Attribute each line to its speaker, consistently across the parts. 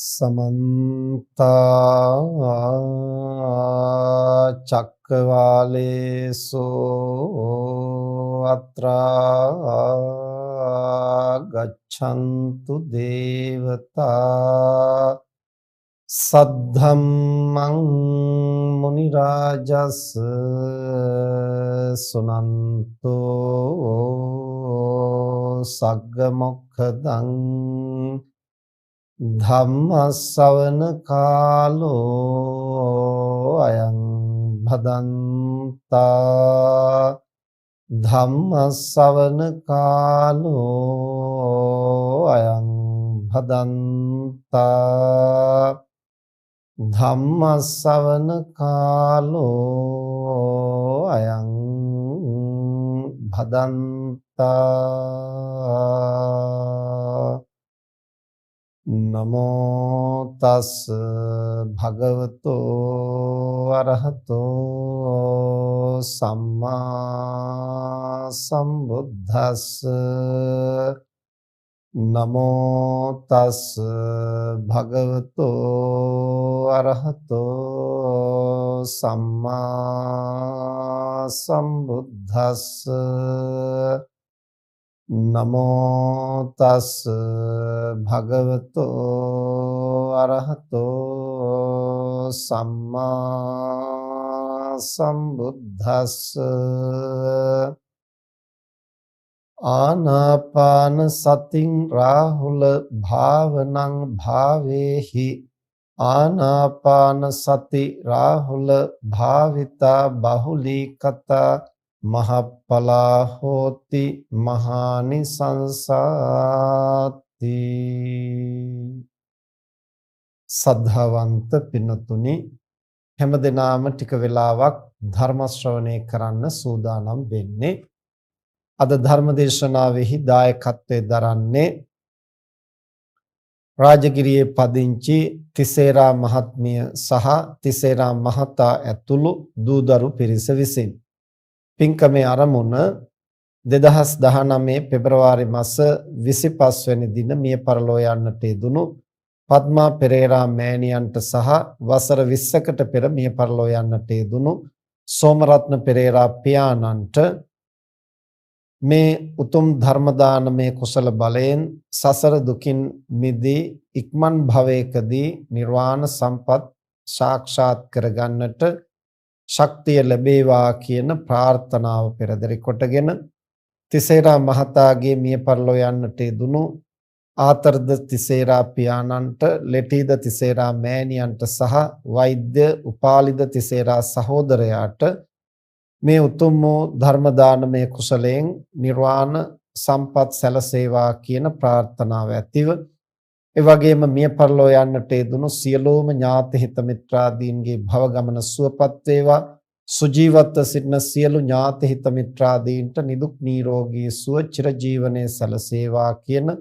Speaker 1: समन्ता चक्रवालेषु अत्रा गच्छन्तु देवता सद्धम्मं मुनिराजस् सुनन्तो सग्गमोक्खदं ධම්මස්සවන කාලෝ අයං භදන්තා ධම්මස්සවන කාලෝ අයං භදන්තා ධම්මස්සවන කාලෝ අයං භදන්තා නමෝ තස් භගවතෝ අරහතෝ සම්මා සම්බුද්දස්ස නමෝ තස් භගවතෝ අරහතෝ සම්මා සම්බුද්දස්ස නමෝ තස් භගවතෝ අරහතෝ සම්මා සම්බුද්දස්ස ආනාපාන සතින් රාහුල භාවනං භාවේහි ආනාපාන සති රාහුල භාවිතා බහුලීකතා මහප්පලා හෝති මහානිසංසාති. සද්ධාවන්ත පින්නතුනි, හැමදෙනාම ටික වෙලාවක් ධර්ම ශ්‍රවණය කරන්න සූදානම් වෙන්නේ. අද ධර්ම දේශනාවෙහි දායකත්වයේ දරන්නේ රාජගිරියේ පදිංචි තිසේරා මහත්මිය සහ තිසේරා මහතා ඇතුළු දූදරු පිරිස විසින්. පින්කමේ ආරමුණ 2019 පෙබරවාරි මාස 25 වෙනි දින මිය පරලෝ යන්නට යෙදුණු පද්මා පෙරේරා මෑණියන්ට සහ වසර 20කට පෙර මිය පරලෝ යන්නට යෙදුණු සෝමරත්න පෙරේරා පියාණන්ට මේ උතුම් ධර්ම දානමය කුසල බලයෙන් සසර දුකින් මිදී ඉක්මන් භවයකදී නිර්වාණ සම්පත් සාක්ෂාත් කරගන්නට ශක්තිය ලැබේවා කියන ප්‍රාර්ථනාව පෙරදරි කොටගෙන තිසේරා මහතාගේ මිය පරලෝ යන්නට යෙදුණු ආතරද තිසේරා පියාණන්ට, ලෙටීද තිසේරා මෑණියන්ට සහ වෛද්‍ය උපාලිද තිසේරා සහෝදරයාට මේ උතුම් වූ ධර්ම දානමය කුසලයෙන් නිර්වාණ සම්පත් සැලසේවා කියන ප්‍රාර්ථනාව ඇතිව ඒ වගේම මිය පරලෝ යන්නට යෙදුණු සියලුම ඥාති හිත මිත්‍රාදීන්ගේ භව ගමන සුවපත් වේවා. සුජීවත්ව සිටින සියලු ඥාති හිත මිත්‍රාදීන්ට නිදුක් නිරෝගී සුව චිරජීවනයේ සැලසේවා කියන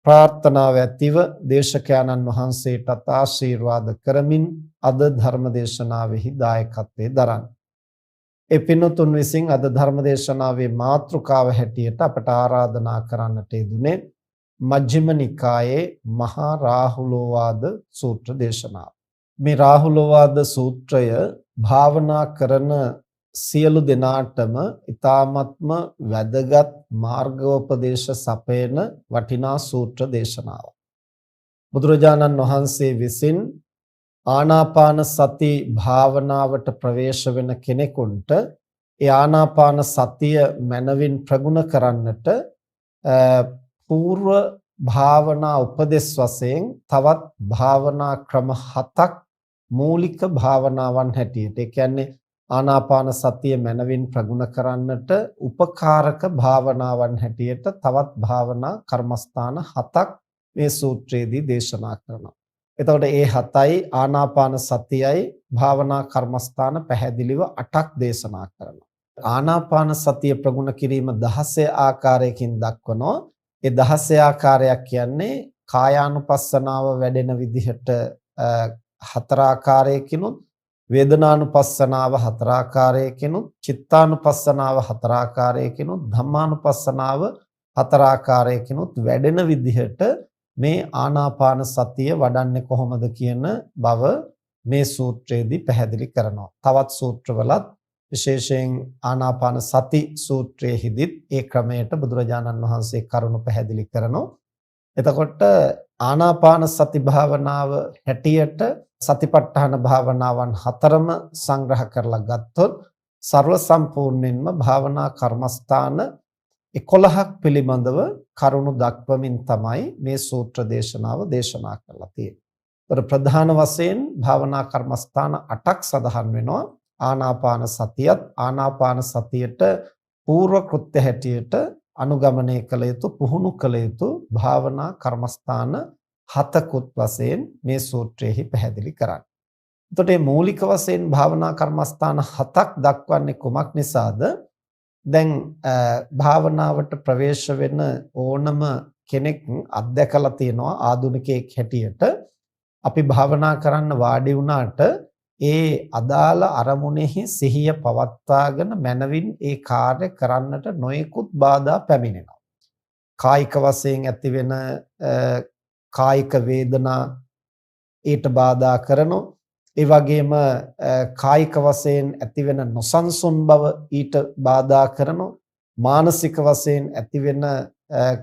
Speaker 1: ප්‍රාර්ථනාව ඇතිව දේශකයන්න් වහන්සේටත් ආශිර්වාද කරමින් අද ධර්ම දේශනාවෙහි දායකත්වයේ දරන්නේ. ඒ පින්තුන් විසින් අද ධර්ම දේශනාවේ මාතෘකාව හැටියට අපට ආරාධනා කරන්නට යෙදුනේ මජ්ක්‍ධිම නිකායේ මහා රාහුලෝවාද සූත්‍ර දේශනාව. මේ රාහුලෝවාද සූත්‍රය භාවනා කරන සියලු දෙනාටම ඊ타ත්ම වැදගත් මාර්ගෝපදේශ සපයන වටිනා සූත්‍ර දේශනාවක්. බුදුරජාණන් වහන්සේ විසින් ආනාපාන සති භාවනාවට ප්‍රවේශ වෙන කෙනෙකුට ඒ ආනාපාන සතිය මනවින් ප්‍රගුණ කරන්නට పూర్ව භාවනා උපදෙස් වශයෙන් තවත් භාවනා ක්‍රම 7ක් මූලික භාවනාවන් හැටියට, ඒ කියන්නේ ආනාපාන සතිය මනවින් ප්‍රගුණ කරන්නට උපකාරක භාවනාවන් හැටියට තවත් භාවනා කර්මස්ථාන 7ක් මේ සූත්‍රයේදී දේශනා කරනවා. එතකොට ඒ 7යි ආනාපාන සතියයි භාවනා කර්මස්ථාන පැහැදිලිව 8ක් දේශනා කරනවා. ආනාපාන සතිය ප්‍රගුණ කිරීම 16 ආකාරයකින් දක්වනවා. ඒ 16 ආකාරයක් කියන්නේ කායානුපස්සනාව වැඩෙන විදිහට 4 ආකාරයකිනුත්, වේදනානුපස්සනාව 4 ආකාරයකිනුත්, චිත්තානුපස්සනාව 4 ආකාරයකිනුත්, ධම්මානුපස්සනාව 4 ආකාරයකිනුත් වැඩෙන විදිහට මේ ආනාපාන සතිය වඩන්නේ කොහොමද කියන බව මේ සූත්‍රයේදී පැහැදිලි කරනවා. තවත් සූත්‍රවලත් විශේෂයෙන් ආනාපාන සති සූත්‍රයේදීත් ඒ ක්‍රමයට බුදුරජාණන් වහන්සේ කරුණු පැහැදිලි කරනවා. එතකොට ආනාපාන සති භාවනාව හැටියට සතිපට්ඨාන භාවනාවන් හතරම සංග්‍රහ කරලා ගත්තොත් ਸਰව සම්පූර්ණයෙන්ම භාවනා කර්මස්ථාන 11ක් පිළිබඳව කරුණු දක්වමින් තමයි මේ සූත්‍ර දේශනාව දේශනා කරලා තියෙන්නේ. ඒතර ප්‍රධාන වශයෙන් භාවනා කර්මස්ථාන 8ක් සඳහන් වෙනවා. ආනාපාන සතියත් ආනාපාන සතියට පූර්ව කෘත්‍ය හැටියට අනුගමනය කළ යුතු පුහුණු කළ යුතු භාවනා කර්මස්ථාන 7කුත් වශයෙන් මේ සූත්‍රයේහි පැහැදිලි කරන්නේ. එතකොට මේ මූලික වශයෙන් භාවනා කර්මස්ථාන 7ක් දක්වන්නේ කුමක් නිසාද? දැන් භාවනාවට ප්‍රවේශ වෙන ඕනම කෙනෙක් අත්දැකලා තියෙනවා ආධුනිකයෙක් හැටියට අපි භාවනා කරන්න වාඩි වුණාට ඒ අදාළ අරමුණෙහි සිහිය පවත්වාගෙන මනවින් ඒ කාර්ය කරන්නට නොයෙකුත් බාධා පැමිණෙනවා. කායික වශයෙන් ඇතිවෙන කායික වේදනා ඊට බාධා කරනවා. ඒ වගේම කායික වශයෙන් ඇතිවෙන නොසන්සුන් බව ඊට බාධා කරනවා. මානසික වශයෙන් ඇතිවෙන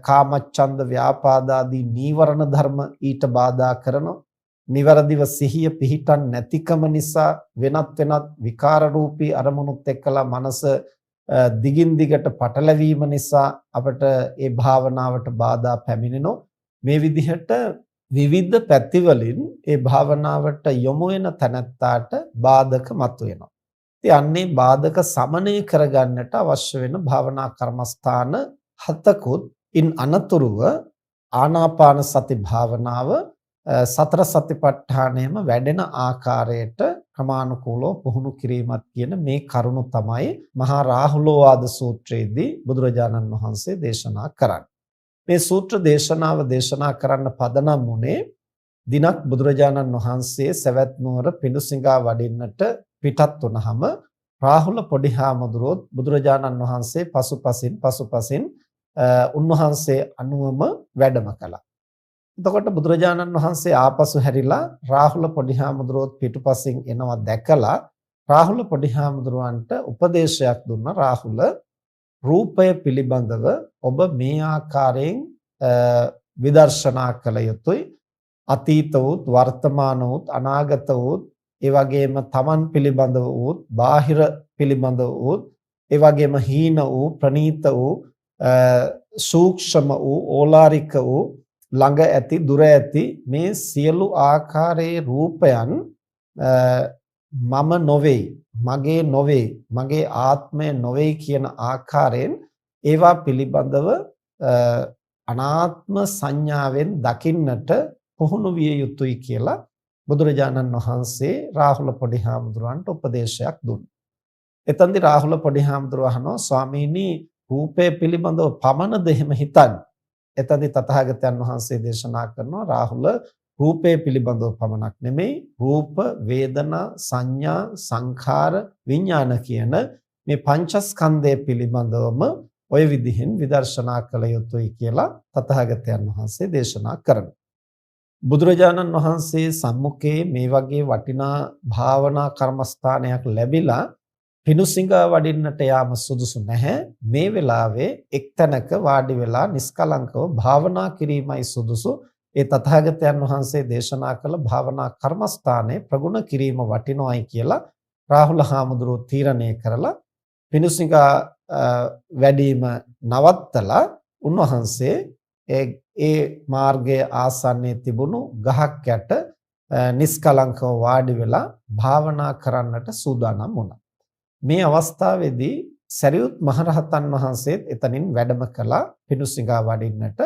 Speaker 1: කාමච්ඡන්ද ව්‍යාපාද ආදී නීවරණ ධර්ම ඊට බාධා කරනවා. නිවරදිව සිහිය පිහිටන් නැතිකම නිසා වෙනත් විකාර රූපී අරමුණුත් එක්කලා මනස දිගින් දිගට පටලැවීම නිසා අපට ඒ භාවනාවට බාධා පැමිණෙනවා. මේ විදිහට විවිධ පැතිවලින් ඒ භාවනාවට යොමු වෙන තැනැත්තාට බාධක මතුවෙනවා. ඉතින් අන්නේ බාධක සමනය කරගන්නට අවශ්‍ය වෙන භාවනා කර්මස්ථාන 7කුත් ඉන් අනතුරුව ආනාපාන සති භාවනාව සතර සතිපට්ඨානයම වැඩෙන ආකාරයට ක්‍රමානුකූලව පුහුණු කිරීමත් කියන මේ කරුණු තමයි මහා රාහුලෝවාද සූත්‍රයේදී බුදුරජාණන් වහන්සේ දේශනා කරන්නේ. මේ සූත්‍ර දේශනාව දේශනා කරන්න පදනම් වුණේ දිනක් බුදුරජාණන් වහන්සේ සවැත් නුවර පිඬුසිඟා වඩින්නට පිටත් වුණාම රාහුල පොඩි හාමුදුරුවෝ බුදුරජාණන් වහන්සේ පසුපසින් උන්වහන්සේ අනුවම වැඩම කළා. එතකොට බුදුරජාණන් වහන්සේ ආපසු හැරිලා රාහුල පොඩි හාමුදුරුවෝත් පිටුපසින් එනවා දැකලා රාහුල පොඩි හාමුදුරුවන්ට උපදේශයක් දුන්නා. රාහුල රූපය පිළිබඳව ඔබ මේ ආකාරයෙන් විදර්ශනා කළ යුතුයි. අතීත වූත් වර්තමාන වූත් අනාගත වූත් ඒ වගේම තමන් පිළිබඳව වූත් බාහිර පිළිබඳව වූත් ඒ වගේම හීන වූ ප්‍රනීත වූ සූක්ෂම වූ ඕලාරික වූ ළඟ ඇති දුර ඇති මේ සියලු ආකාරයේ රූපයන් මම නොවේ, මගේ නොවේ, මගේ ආත්මය නොවේ කියන ආකාරයෙන් ඒවා පිළිබඳව අනාත්ම සංඥාවෙන් දකින්නට පුහුණු විය යුතුයි කියලා බුදුරජාණන් වහන්සේ රාහුල පොඩි හාමුදුරුවන්ට උපදේශයක් දුන්නා. එතෙන්දී රාහුල පොඩි හාමුදුරුවෝ අහනවා ස්වාමීනි රූපය පිළිබඳව පමණද එහෙම හිතන්නේ? එතෙන්දී තථාගතයන් වහන්සේ දේශනා කරනවා රාහුල රූපය පිළිබඳව පමණක් නෙමෙයි රූප වේදනා සංඥා සංඛාර විඥාන කියන මේ පංචස්කන්ධය පිළිබඳවම ඔය විදිහෙන් විදර්ශනා කළ යුතුයි කියලා තථාගතයන් වහන්සේ දේශනා කරනවා. බුදුරජාණන් වහන්සේ සම්මුඛයේ මේ වගේ වටිනා භාවනා කර්මස්ථානයක් ලැබිලා පිඬුසිඟා වඩින්නට යාම සුදුසු නැහැ. මේ වෙලාවේ එක්තැනක වාඩි වෙලා නිස්කලංකව භාවනා කිරීමයි සුදුසු. ඒ තථාගතයන් වහන්සේ දේශනා කළ භාවනා කර්මස්ථානයේ ප්‍රගුණ කිරීම වටිනොයි කියලා රාහුල හාමුදුරුවෝ තීරණය කරලා පිඬුසිඟා වැඩිම නවත්තලා උන්වහන්සේ ඒ මාර්ගයේ ආසන්නයේ තිබුණු ගහක් යට නිස්කලංකව වාඩි වෙලා භාවනා කරන්නට සූදානම් වුණා. මේ අවස්ථාවේදී සරියුත් මහරහතන් වහන්සේත් එතනින් වැඩම කළා පිඬුසිඟා වඩින්නට.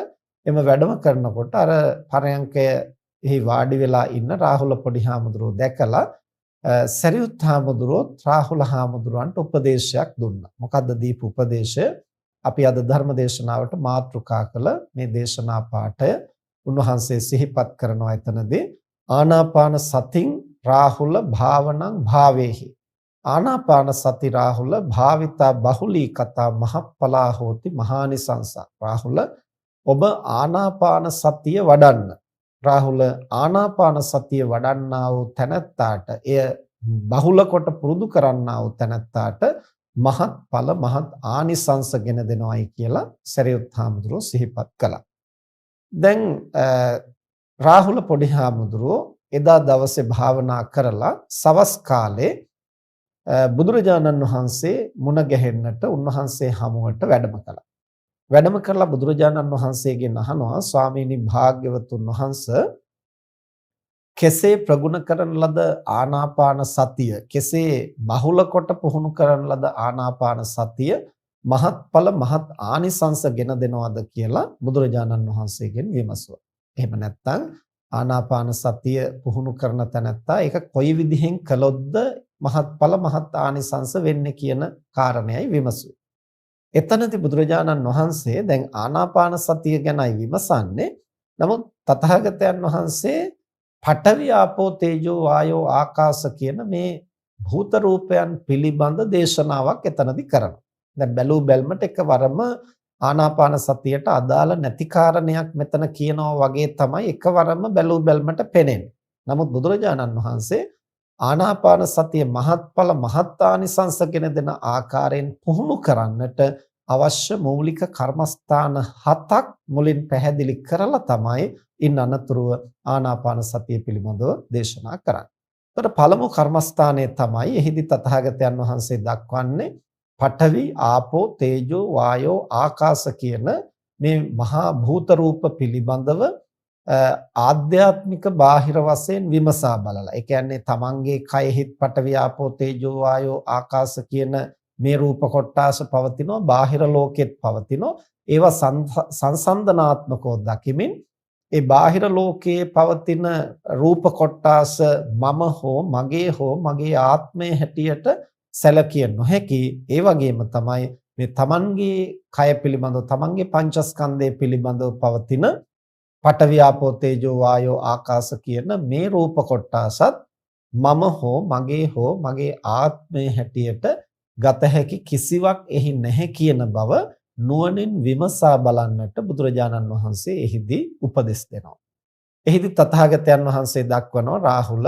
Speaker 1: එම වැඩම කරනකොට අර පරයන්කයෙහි වාඩි වෙලා ඉන්න රාහුල පොඩි හාමුදුරුවෝ දැකලා සරියුත් හාමුදුරුවෝ රාහුල හාමුදුරුවන්ට උපදේශයක් දුන්නා. මොකද්ද දීපු උපදේශය? අපි අද ධර්ම දේශනාවට මාතෘකා කළ මේ දේශනා පාඨය උන්වහන්සේ සිහිපත් කරනවා. එතනදී ආනාපාන සතින් රාහුල භාවනං භාවේහි ආනාපාන සති රාහුල භාවිතා බහුලී කතා මහප්පලා හෝති මහානිසංස. රාහුල ඔබ ආනාපාන සතිය වඩන්න. රාහුල ආනාපාන සතිය වඩන්නා වූ තැනැත්තාට එය බහුල කොට පුරුදු කරන්නා වූ තැනැත්තාට මහත් ඵල මහත් ආනිසංස ගෙන දෙනවායි කියලා සරියුත් හාමුදුරුවෝ සිහිපත් කළා. දැන් රාහුල පොඩි හාමුදුරුවෝ එදා දවසේ භාවනා කරලා සවස් කාලේ බුදුරජාණන් වහන්සේ මුණ ගැහෙන්නට උන්වහන්සේ හමුවට වැඩම කළා. වැඩම කරලා බුදුරජාණන් වහන්සේගෙන් අහනවා ස්වාමීනි භාග්‍යවතුන් වහන්සේ කෙසේ ප්‍රගුණ කරන ලද ආනාපාන සතිය කෙසේ බහුල කොට පුහුණු කරන ලද ආනාපාන සතිය මහත්ඵල මහත් ආනිසංස ගෙන දෙනවද කියලා බුදුරජාණන් වහන්සේගෙන් විමසුවා. එහෙම නැත්නම් ආනාපාන සතිය පුහුණු කරන තැනත්තා ඒක කොයි විදිහෙන් කළොත්ද මහත්ඵල මහත් ආනිසංස වෙන්නේ කියන කාරණයයි විමසුවේ. එතනදී බුදුරජාණන් වහන්සේ දැන් ආනාපාන සතිය ගැනයි විමසන්නේ. නමුත් තථාගතයන් වහන්සේ පඨවි ආපෝ තේජෝ වායෝ ආකාශ කියන මේ භූත රූපයන් පිළිබඳ දේශනාවක් එතනදී කරනවා. දැන් බැලූ බැල්මට එකවරම ආනාපාන සතියට අදාළ නැති කාරණයක් මෙතන කියනවා වගේ තමයි එකවරම බැලූ බැල්මට පෙනෙන්නේ. නමුත් බුදුරජාණන් වහන්සේ ආනාපාන සතිය මහත්ඵල මහත්ානිසංසගෙන දෙන ආකාරයෙන් පුහුණු කරන්නට අවශ්‍ය මූලික කර්මස්ථාන 7ක් මුලින් පැහැදිලි කරලා තමයි ඉන් අනතුරුව ආනාපාන සතිය පිළිබඳව දේශනා කරන්නේ. එතකොට පළමු කර්මස්ථානයේ තමයි එහිදී තථාගතයන් වහන්සේ දක්වන්නේ පඨවි ආපෝ තේජෝ වායෝ ආකාශ කියන මේ මහා භූත රූප පිළිබඳව ආධ්‍යාත්මික බාහිර වශයෙන් විමසා බලලා. ඒ කියන්නේ තමන්ගේ කයෙහිත් පඨවි ආපෝ තේජෝ වායෝ ආකාශ කියන මේ රූප කොටාස පවතිනවා, බාහිර ලෝකෙත් පවතිනවා. ඒවා සංසන්දනාත්මකව දකිමින් ඒ බාහිර ලෝකයේ පවතින රූප කොටාස මම හෝ මගේ ආත්මය හැටියට සැලකිය නොහැකි. ඒ වගේම තමයි මේ තමන්ගේ කය පිළිබඳව තමන්ගේ පංචස්කන්ධය පිළිබඳව පවතින පඨවි ආපෝ තේජෝ වායෝ ආකාශ කියන මේ රූප කොටාසත් මම හෝ මගේ ආත්මය හැටියට ගත හැකි කිසිවක් එහි නැහැ කියන බව නුවණින් විමසා බලන්නට බුදුරජාණන් වහන්සේ එහිදී උපදෙස් දෙනවා. එහිදී තථාගතයන් වහන්සේ දක්වනවා රාහුල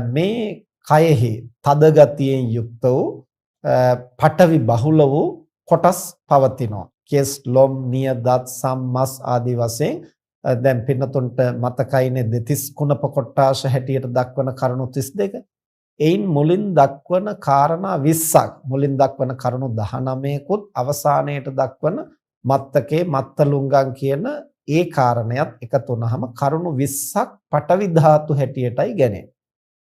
Speaker 1: මේ කයෙහි තද ගතියෙන් යුක්ත වූ පඨවි බහුල වූ කොටස් පවතිනවා. කෙස් ලොම් නිය දත් සම් මස් ආදී වශයෙන් දැන් පින්නතුන්ට මතකයිනේ දෙතිස් කුණප කොටාශ හැටියට දක්වන කරුණු 32. එයින් මුලින් දක්වන කාරණා 20ක් මුලින් දක්වන කරුණු 19කුත් අවසානයේට දක්වන මත්තකේ මත්තලුංගම් කියන ඒ කාරණයක් එකතු වුනහම කරුණු 20ක් පඨවි ධාතු හැටියටයි ගන්නේ.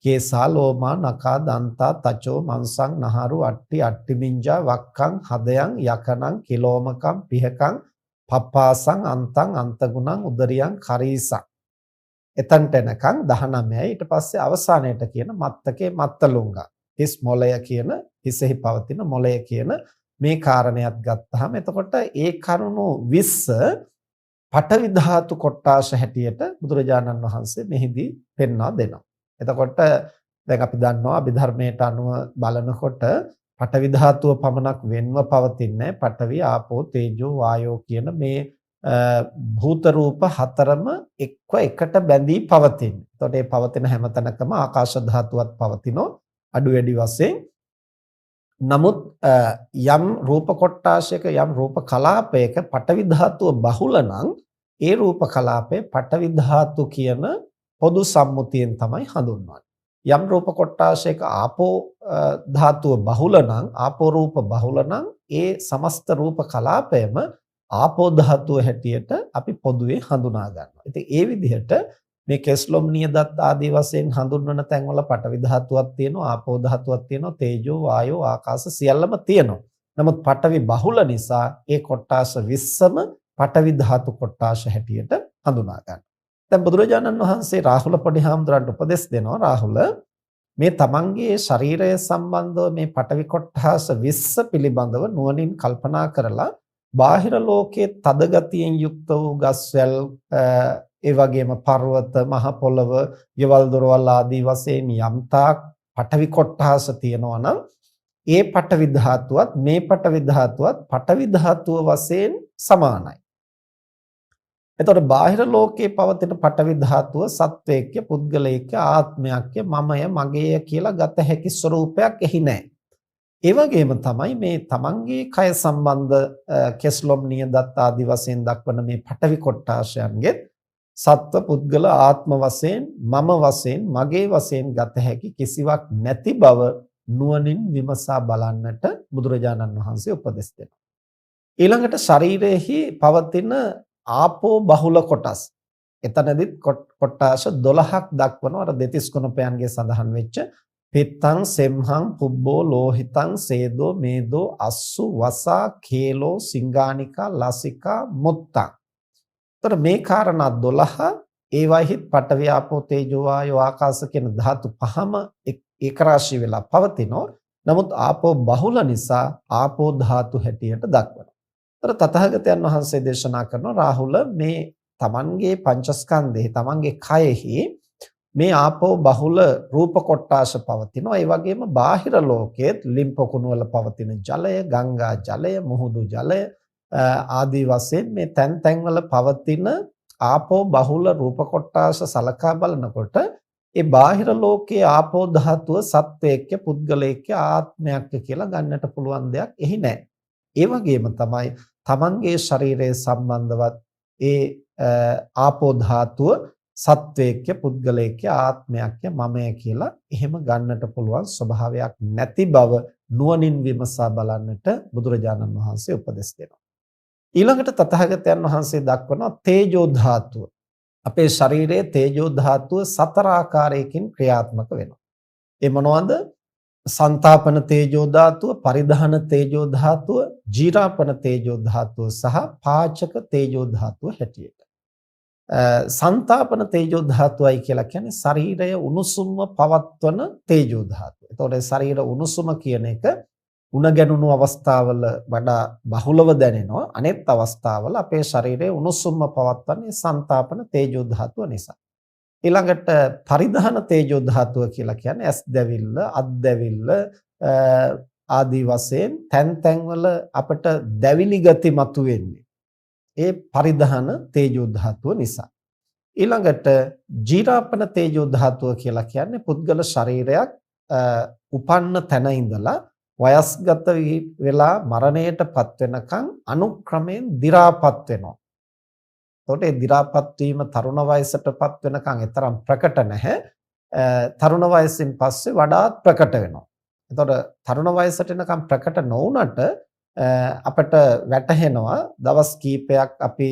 Speaker 1: කේසා ලෝමා නකා දන්තා තචෝ මංසං නහරු අට්ටි අට්ටිමින්ජා වක්කං හදයන් යකනං කිලෝමකම් පිහකං පප්පාසං අන්තං අන්තගුණං උදරියං කරීසං. එතනට එනකන් 19යි. ඊට පස්සේ අවසානයේට කියන මත්තකේ මත්තලුංග හිස් මොළය කියන හිසෙහි පවතින මොළය කියන මේ කාරණයක් ගත්තාම එතකොට ඒ කරුණු 20 පඨවි ධාතු කොටාශ හැටියට බුදුරජාණන් වහන්සේ මෙහිදී පෙන්වා දෙනවා. එතකොට දැන් අපි දන්නවා අභිධර්මයට අනුව බලනකොට පඨවි ධාතුව පමණක් වෙන්ව පවතින්නේ පඨවි ආපෝ තේජෝ වායෝ කියන මේ භූත රූප හතරම එකට බැඳී පවතින. එතකොට මේ පවතින හැම තැනකම ආකාශ ධාතුවත් පවතිනෝ අඩු වැඩි වශයෙන්. නමුත් යම් රූප කොටාශයක යම් රූප කලාපයක පඨවි ධාතුව බහුල නම් ඒ රූප කලාපය පඨවි ධාතු කියන පොදු සම්මුතියෙන් තමයි හඳුන්වන්නේ. යම් රූප කොටාශයක ආපෝ ධාතුව බහුල නම් ආපෝ රූප බහුල නම් ඒ සමස්ත රූප කලාපයම ආපෝ ධාතුව හැටියට අපි පොදුවේ හඳුනා ගන්නවා. ඉතින් ඒ විදිහට මේ කෙස්ලොම් නියදත් ආදී වශයෙන් හඳුන්වන තැන්වල පඨවි ධාතුවක් තියෙනවා, ආපෝ ධාතුවක් තියෙනවා, තේජෝ වායෝ ආකාශ සියල්ලම තියෙනවා. නමුත් පඨවි බහුල නිසා ඒ කොටාස 20ම පඨවි ධාතු කොටාශ හැටියට හඳුනා ගන්නවා. දැන් බුදුරජාණන් වහන්සේ රාහුල පොඩි හාමුදුරන්ට උපදෙස් දෙනවා රාහුල මේ තමන්ගේ ශරීරය සම්බන්ධව මේ පඨවි කොටාස 20 පිළිබඳව නුවණින් කල්පනා කරලා බාහිර ලෝකයේ තද ගතියෙන් යුක්ත වූ ගස්වැල් ඒ වගේම පර්වත මහ පොළව යෙවල් දොරවල් ආදී වශයෙන් යම්තාක් පඨවි කොටාස තියෙනවා නම් ඒ පඨවි ධාතුවත් මේ පඨවි ධාතුවත් පඨවි ධාතුව වශයෙන් සමානයි. එතකොට බාහිර ලෝකයේ පවතින පඨවි ධාතුව සත්වයක්ය, පුද්ගලයෙක්ය, ආත්මයක්ය, මමය, මගේය කියලා ගත හැකි ස්වરૂපයක් එහි නැහැ. ඒ වගේම තමයි මේ තමන්ගේ කය සම්බන්ධ කෙස්ලොම් නියදත් ආදි වශයෙන් දක්වන මේ පඨවි කොටාශයන්ගෙත් සත්ව පුද්ගල ආත්ම වශයෙන් මම වශයෙන් මගේ වශයෙන් ගත හැකි කිසිවක් නැති බව නුවණින් විමසා බලන්නට බුදුරජාණන් වහන්සේ උපදෙස් දෙනවා. ඊළඟට ශරීරයේහි පවතින ආපෝ බහුල කොටස්. එතනදිත් කොටාශ 12ක් දක්වනවා. අර දෙතිස් කුණපයන්ගේ සඳහන් වෙච්ච පිත්තං සෙම්හං පුබ්බෝ ලෝහිතං සේදෝ මේදෝ අස්සු වසා කේලෝ සිංගානිකා ලසිකා මුත්තං. ତර මේ කාරණා 12 ඒවයිහි පඨවි ආපෝ තේජෝ වායෝ ආකාශ කියන ධාතු පහම එක රාශී වෙලා පවතිනවා. නමුත් ආපෝ බහුල නිසා ආපෝ ධාතු හැටියට දක්වනවා. තර තථාගතයන් වහන්සේ දේශනා කරන රාහුල මේ තමන්ගේ පංචස්කන්ධේ තමන්ගේ කයෙහි මේ ආපෝ බහුල රූප කොටාශ පවතිනවා. ඒ වගේම බාහිර ලෝකයේත් ලිම්පොකුණු වල පවතින ජලය, ගංගා ජලය, මුහුදු ජලය ආදී වශයෙන් මේ තැන් තැන්වල පවතින ආපෝ බහුල රූප කොටාශ සලකා බලනකොට ඒ බාහිර ලෝකයේ ආපෝ ධාතුව සත්වයක්ය, පුද්ගලයෙක්ය, ආත්මයක්ය කියලා ගන්නට පුළුවන් දෙයක් එහි නැහැ. ඒ වගේම තමයි තමන්ගේ ශරීරයේ සම්බන්ධවත් ඒ ආපෝ ධාතුව සත්වයක්ය, පුද්ගලයෙක්ය, ආත්මයක්ය, මමය කියලා එහෙම ගන්නට පුළුවන් ස්වභාවයක් නැති බව නුවණින් විමසා බලන්නට බුදුරජාණන් වහන්සේ උපදෙස් දෙනවා. ඊළඟට තථාගතයන් වහන්සේ දක්වනවා තේජෝ ධාතුව. අපේ ශරීරයේ තේජෝ ධාතුව 4 ආකාරයකින් ක්‍රියාත්මක වෙනවා. ඒ මොනවද? සංතාපන තේජෝ ධාතුව, පරිධාන තේජෝ ධාතුව, ජීරාපන තේජෝ ධාතුව සහ පාචක තේජෝ ධාතුව හැටියට. සංතාපන තේජෝ ධාතුවයි කියලා කියන්නේ ශරීරය උණුසුම්ව පවත්වන තේජෝ ධාතුව. එතකොට ශරීර උණුසුම කියන එක උණ ගැනුණු අවස්ථාවල වඩා බහුලව දැනෙනවා. අනෙක් අවස්ථාවල අපේ ශරීරයේ උණුසුම්ව පවත්වන්නේ සංතාපන තේජෝ ධාතුව නිසා. ඊළඟට පරිධාන තේජෝ ධාතුව කියලා කියන්නේ ඇස් දැවිල්ල, අත් දැවිල්ල ආදී වශයෙන් තැන් තැන්වල අපට දැවිලි ගති මතුවෙන්නේ ඒ පරිධාන තේජෝ ධාතුව නිසා. ඊළඟට ජීරාපන තේජෝ ධාතුව කියලා කියන්නේ පුද්ගල ශරීරයක් උපන්න තැන ඉඳලා වයස්ගත වෙලා මරණයටපත් වෙනකන් අනුක්‍රමයෙන් දි รา පත් වෙනවා. එතකොට ඒ දි รา පත් වීම තරුණ වයසටපත් වෙනකන් එතරම් ප්‍රකට නැහැ. තරුණ වයසින් පස්සේ වඩාත් ප්‍රකට වෙනවා. එතකොට තරුණ වයසට එනකන් ප්‍රකට නොවුනට අපට වැටහෙනවා දවස් කීපයක් අපි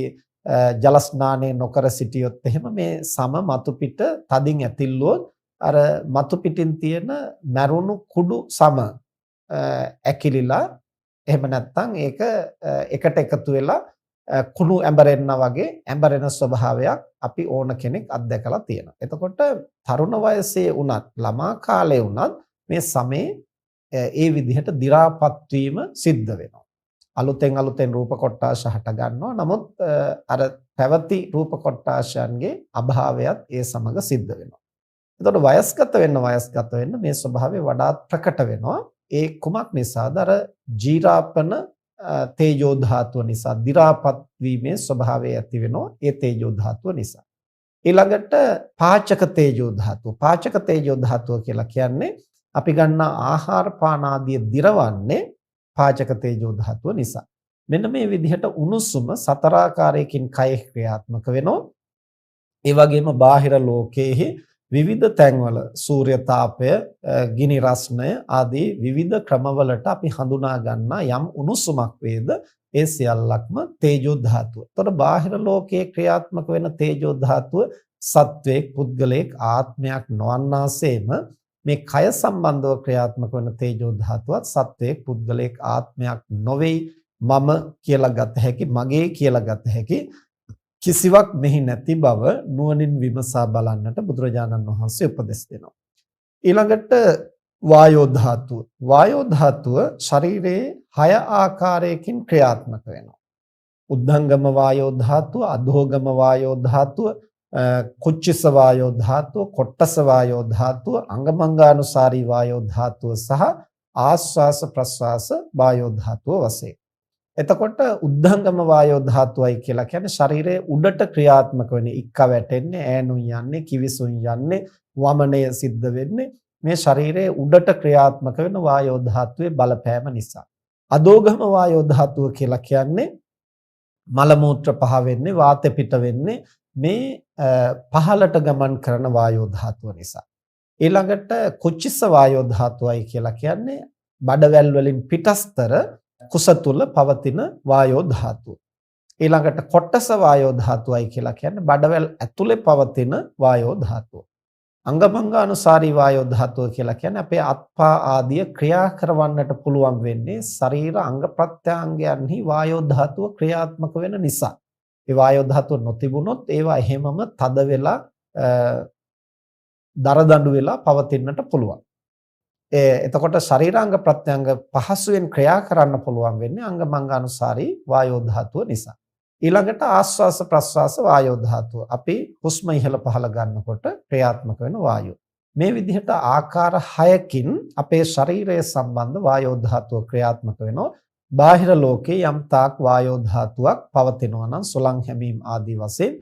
Speaker 1: ජල ස්නානය නොකර සිටියොත් එහෙම මේ සම මතු පිට තදින් ඇතිල්ලුවොත් අර මතු පිටින් තියෙන මැරුණු කුඩු සම ඇකිලිලා එහෙම නැත්නම් ඒක එකට එකතු වෙලා කුණු ඇඹරෙන්නා වගේ ඇඹරෙන ස්වභාවයක් අපි ඕන කෙනෙක් අත්දැකලා තියෙනවා. එතකොට තරුණ වයසේ වුණත් ළමා කාලේ වුණත් මේ සමේ ඒ විදිහට දි รา පත් වීම සිද්ධ වෙනවා. අලුතෙන් රූප කොටාශ හට ගන්නවා. නමුත් අර පැවති රූප කොටාශයන්ගේ අභාවයත් ඒ සමග සිද්ධ වෙනවා. එතකොට වයස්ගත වෙන්න මේ ස්වභාවය වඩාත් ප්‍රකට වෙනවා. ඒ කුමක් නිසාද? අර ජීරාපන තේජෝ ධාතුව නිසා දි รา පත් වීමේ ස්වභාවය ඇති වෙනවා ඒ තේජෝ ධාතුව නිසා. ඊළඟට පාචක තේජෝ ධාතුව. පාචක තේජෝ ධාතුව කියලා කියන්නේ අපි ගන්න ආහාර පාන ආදී දිරවන්නේ පාචක තේජෝ ධාතුව නිසා. මෙන්න මේ විදිහට උණුසුම 4 ආකාරයකින් කය ක්‍රියාත්මක වෙනවා. ඒ වගේම බාහිර ලෝකයේ විවිධ තැන්වල සූර්ය තාපය, ගිනි රස්නය ආදී විවිධ ක්‍රමවලට අපි හඳුනා ගන්නා යම් උණුසුමක් වේද ඒ සියල්ලක්ම තේජෝ ධාතුව. එතකොට බාහිර ලෝකයේ ක්‍රියාත්මක වෙන තේජෝ ධාතුව සත්වයක්, පුද්ගලයෙක්, ආත්මයක් නොවන්නාseම මේ කය සම්බන්ධව ක්‍රියාත්මක වන තේජෝ ධාතුවත් සත්වයක්, පුද්ගලයෙක්, ආත්මයක් නොවේ. මම කියලා ගත හැකි, මගේ කියලා ගත හැකි කිසිවක් මෙහි නැති බව නුවණින් විමසා බලන්නට බුදුරජාණන් වහන්සේ උපදෙස් දෙනවා. ඊළඟට වායෝ ධාතුව. වායෝ ධාතුව ශරීරයේ 6 ආකාරයකින් ක්‍රියාත්මක වෙනවා. උද්ධංගම වායෝ ධාතුව, අධෝගම වායෝ ධාතුව, කුච්චිස වායෝ ධාතුව, කොට්ටස වායෝ ධාතුව, අංගමංගානුසාරී වායෝ ධාතුව සහ ආස්වාස ප්‍රස්වාස වායෝ ධාතුව වශයෙන්. එතකොට උද්ධංගම වායෝ ධාතුවයි කියලා කියන්නේ ශරීරයේ උඩට ක්‍රියාත්මක වෙන්නේ, ඉක්ක වැටෙන්නේ, ඈනුන් යන්නේ, කිවිසුන් යන්නේ, වමනය සිද්ධ වෙන්නේ මේ ශරීරයේ උඩට ක්‍රියාත්මක වෙන වායෝ ධාතුවේ බලපෑම නිසා. අදෝගම වායෝ ධාතුව කියලා කියන්නේ මල මූත්‍ර පහ වෙන්නේ, වාතය පිට වෙන්නේ මේ පහළට ගමන් කරන වායෝ ධාතුව නිසා. ඊළඟට කුච්චිස්ස වායෝ ධාතුවයි කියලා කියන්නේ බඩවැල් වලින් පිටස්තර කුස තුල පවතින වායෝ ධාතුව. ඊළඟට කොට්ටස වායෝ ධාතුවයි කියලා කියන්නේ බඩවැල් ඇතුලේ පවතින වායෝ ධාතුව. අංගභංගානුසාරී වායෝ ධාතුව කියලා කියන්නේ අපේ අත්පා ආදිය ක්‍රියා කරවන්නට පුළුවන් වෙන්නේ ශරීර අංග ප්‍රත්‍යංගයන්හි වායෝ ධාතුව ක්‍රියාත්මක වෙන නිසා. ඒ වායෝ ධාතුව නොතිබුණොත් ඒවා එහෙමම තද වෙලා දරදඬු වෙලා පවතින්නට පුළුවන්. එතකොට ශරීරාංග ප්‍රත්‍යංග පහසුවෙන් ක්‍රියා කරන්න පුළුවන් වෙන්නේ අංගමංගානුසාරී වායෝ ධාතුව නිසා. ඊළඟට ආස්වාස ප්‍රස්වාස වායෝ ධාතුව. අපි හුස්ම ඉහළ පහළ ගන්නකොට ක්‍රියාත්මක වෙන වායුව. මේ විදිහට ආකාර 6කින් අපේ ශරීරය සම්බන්ධ වායෝ ධාතුව ක්‍රියාත්මක වෙනවා. බාහිර ලෝකේ යම් තාක් වායෝ ධාතුවක් පවතිනවා නම් සුළං හැමීම් ආදී වශයෙන්